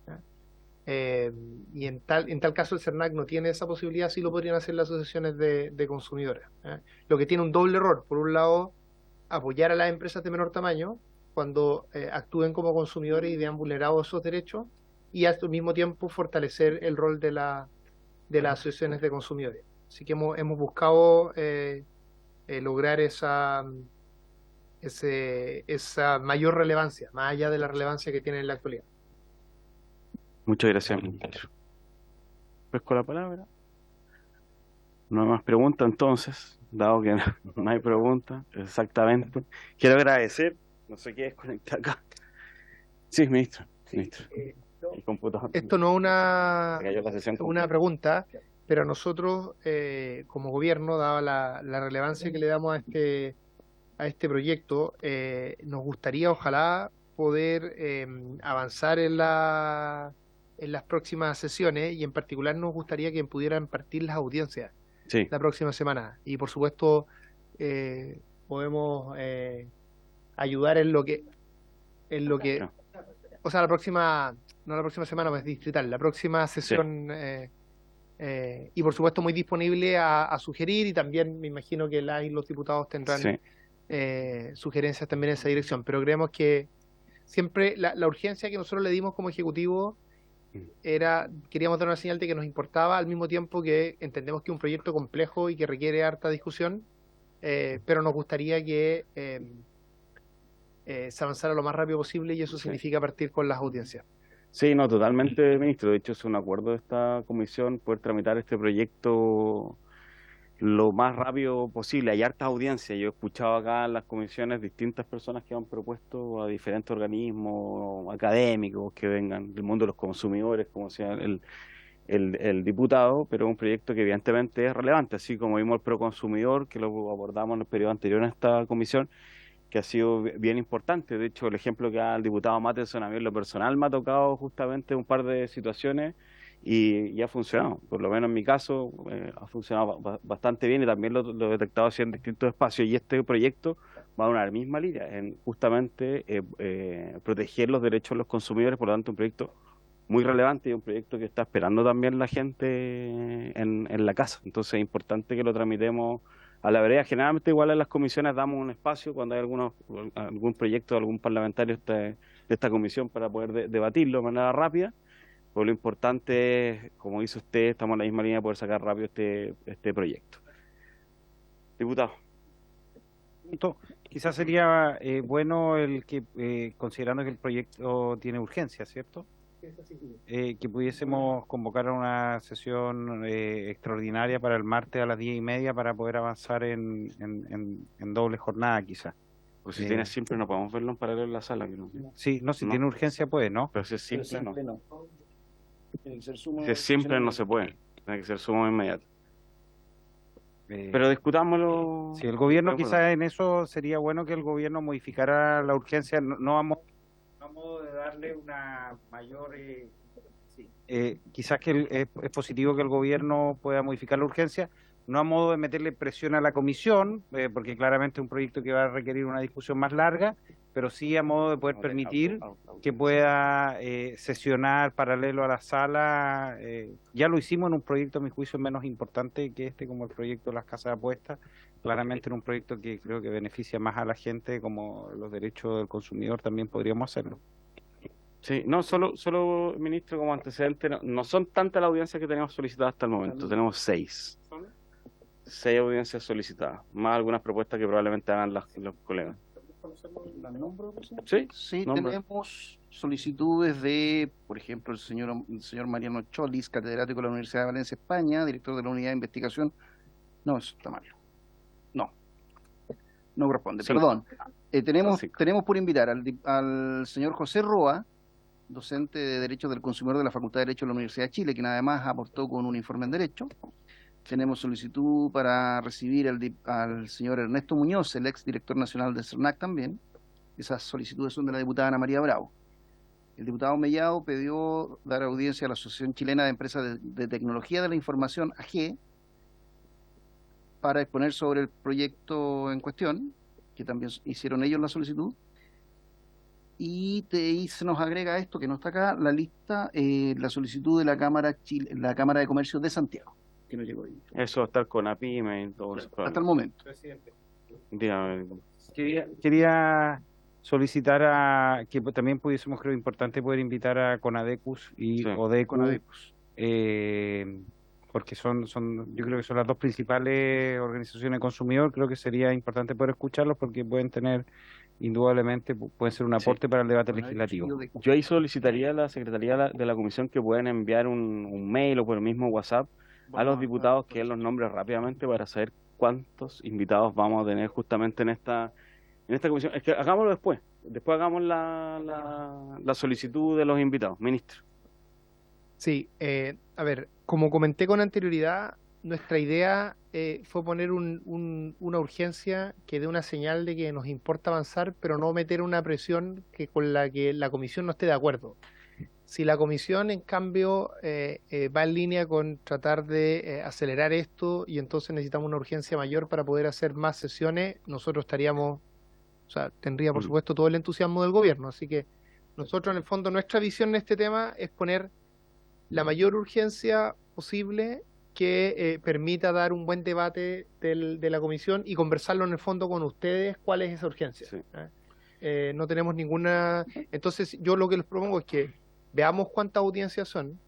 M: Y en tal caso el CERNAC no tiene esa posibilidad, sí lo podrían hacer las asociaciones de consumidores. Lo que tiene un doble error: por un lado, apoyar a las empresas de menor tamaño cuando actúen como consumidores y vean vulnerados esos derechos, y al mismo tiempo fortalecer el rol de las asociaciones de consumidores. Así que hemos buscado lograr esa mayor relevancia, más allá de la relevancia que tiene en la actualidad.
N: Muchas gracias, ministro. Ofrezco la palabra. No hay más preguntas, entonces, dado que no hay preguntas, exactamente. Quiero agradecer, no sé qué desconectar acá. Sí, ministro. El computador.
M: Esto no es
N: Cayó la sesión
M: una pregunta, pero nosotros, como gobierno, dada la relevancia que le damos a este proyecto, nos gustaría, ojalá, poder avanzar en las próximas sesiones, y en particular nos gustaría que pudieran partir las audiencias la próxima semana. Y por supuesto, podemos ayudar en lo que o sea, no la próxima semana, pues distrital, la próxima sesión, y por supuesto muy disponible a sugerir, y también me imagino que los diputados tendrán sugerencias también en esa dirección, pero creemos que siempre la urgencia que nosotros le dimos como Ejecutivo queríamos dar una señal de que nos importaba, al mismo tiempo que entendemos que es un proyecto complejo y que requiere harta discusión, pero nos gustaría que se avanzara lo más rápido posible, y eso significa partir con las audiencias.
N: Sí, no, totalmente, ministro. De hecho, es un acuerdo de esta comisión poder tramitar este proyecto lo más rápido posible. Hay hartas audiencias. Yo he escuchado acá en las comisiones distintas personas que han propuesto a diferentes organismos académicos que vengan del mundo de los consumidores, como sea el diputado, pero es un proyecto que evidentemente es relevante, así como vimos el Proconsumidor, que lo abordamos en el periodo anterior en esta comisión, que ha sido bien importante. De hecho, el ejemplo que da el diputado Matheson, a mí en lo personal me ha tocado justamente un par de situaciones y ha funcionado. Por lo menos en mi caso ha funcionado bastante bien, y también lo he detectado así en distintos espacios, y este proyecto va a una misma línea, en justamente proteger los derechos de los consumidores. Por lo tanto, un proyecto muy relevante y un proyecto que está esperando también la gente en la casa. Entonces es importante que lo tramitemos a la vereda. Generalmente igual en las comisiones damos un espacio cuando hay algún proyecto de algún parlamentario de esta comisión para poder debatirlo de manera rápida. Pues lo importante es, como dice usted, estamos en la misma línea de poder sacar rápido este proyecto. Diputado.
C: Quizás sería bueno el que, considerando que el proyecto tiene urgencia, ¿cierto? Que pudiésemos convocar a una sesión extraordinaria para el martes a las 10:30 para poder avanzar en doble jornada, quizás.
N: Pues si tiene simple, no podemos verlo en paralelo en la sala.
C: Sí, no, si tiene urgencia puede, ¿no?
N: Pero si es simple, no. Si es simple, no se puede. Tiene que ser sumo inmediato. Pero discutámoslo.
C: Si el gobierno, quizás en eso sería bueno que el gobierno modificara la urgencia, no a modo de darle una mayor... quizás que es positivo que el gobierno pueda modificar la urgencia, no a modo de meterle presión a la comisión, porque claramente es un proyecto que va a requerir una discusión más larga, pero sí a modo de poder permitir que pueda sesionar paralelo a la sala. Ya lo hicimos en un proyecto, a mi juicio, menos importante que este, como el proyecto de las casas de apuestas, claramente en un proyecto que creo que beneficia más a la gente, como los derechos del consumidor, también podríamos hacerlo.
N: Sí, no, solo ministro, como antecedente, no son tantas las audiencias que tenemos solicitadas hasta el momento, tenemos 6 audiencias solicitadas, más algunas propuestas que probablemente hagan los colegas.
A: Sí, tenemos solicitudes de, por ejemplo, el señor Mariano Cholis, catedrático de la Universidad de Valencia, España, director de la Unidad de Investigación. No, eso está mal. No corresponde, perdón. Tenemos por invitar al señor José Roa, docente de Derechos del Consumidor de la Facultad de Derecho de la Universidad de Chile, quien además aportó con un informe en Derecho. Tenemos solicitud para recibir al señor Ernesto Muñoz, el ex director nacional del CERNAC también. Esas solicitudes son de la diputada Ana María Bravo. El diputado Mellado pidió dar audiencia a la Asociación Chilena de Empresas de Tecnología de la Información, AG, para exponer sobre el proyecto en cuestión, que también hicieron ellos la solicitud. Y se nos agrega esto, que no está acá, la lista, la solicitud de la Cámara de Comercio de Santiago, que no llegó ahí.
N: Eso va a estar con APIME y todo eso.
A: Hasta el momento.
N: Dígame.
C: Quería solicitar que también pudiésemos, creo importante poder invitar a Conadecus y
N: Sí.
C: Odecu,
A: Conadecus.
C: porque yo creo que son las dos principales organizaciones de consumidor. Creo que sería importante poder escucharlos porque pueden tener, indudablemente, pueden ser un aporte para el debate legislativo.
N: Yo ahí solicitaría a la Secretaría de la Comisión que puedan enviar un mail o por el mismo WhatsApp a los diputados que den los nombres rápidamente para saber cuántos invitados vamos a tener justamente en esta comisión. Es que hagámoslo después. Después hagamos la solicitud de los invitados. Ministro.
M: Sí, a ver, como comenté con anterioridad, nuestra idea fue poner una urgencia que dé una señal de que nos importa avanzar, pero no meter una presión con la que la comisión no esté de acuerdo. Si la comisión, en cambio, va en línea con tratar de acelerar esto y entonces necesitamos una urgencia mayor para poder hacer más sesiones, nosotros tendría por supuesto todo el entusiasmo del gobierno. Así que nosotros, en el fondo, nuestra visión en este tema es poner la mayor urgencia posible que permita dar un buen debate de la comisión y conversarlo en el fondo con ustedes cuál es esa urgencia.
N: Sí.
M: No tenemos ninguna... Entonces yo lo que les propongo es que veamos cuántas audiencias son,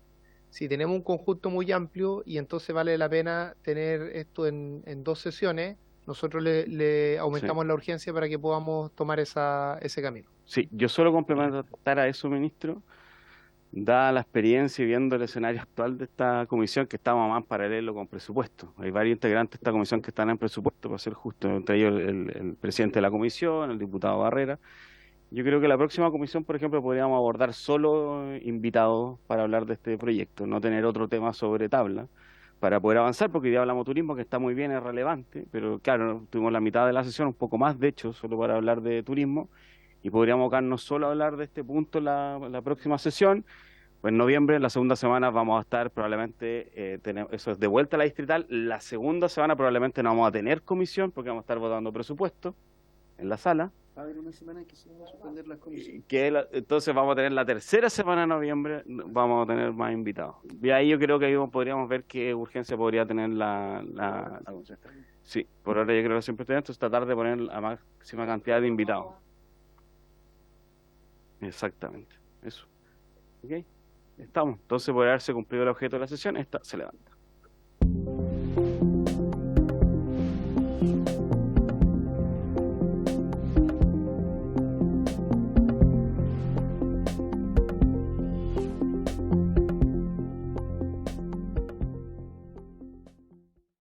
M: si tenemos un conjunto muy amplio y entonces vale la pena tener esto en 2 sesiones, nosotros le aumentamos la urgencia para que podamos tomar ese camino.
N: Sí, yo solo complementar a eso, ministro, dada la experiencia y viendo el escenario actual de esta comisión, que estamos más en paralelo con presupuesto. Hay varios integrantes de esta comisión que están en presupuesto, para ser justo, entre ellos el presidente de la comisión, el diputado Barrera. Yo creo que la próxima comisión, por ejemplo, podríamos abordar solo invitados para hablar de este proyecto, no tener otro tema sobre tabla, para poder avanzar, porque hoy día hablamos de turismo, que está muy bien, es relevante, pero claro, tuvimos la mitad de la sesión, un poco más, de hecho, solo para hablar de turismo, y podríamos abocarnos solo a hablar de este punto en la próxima sesión. Pues en noviembre, en la segunda semana, vamos a estar probablemente, eso es de vuelta a la distrital. La segunda semana probablemente no vamos a tener comisión, porque vamos a estar votando presupuesto en la sala.
A: Va a haber una semana que se van a suspender las comisiones.
N: Entonces vamos a tener la tercera semana de noviembre, vamos a tener más invitados. Y ahí yo creo que ahí podríamos ver qué urgencia podría tener la Sí, por ahora yo creo que siempre tenemos, tratar de poner la máxima cantidad de invitados. Exactamente, eso. ¿Ok? Estamos. Entonces, por haberse cumplido el objeto de la sesión, esta se levanta.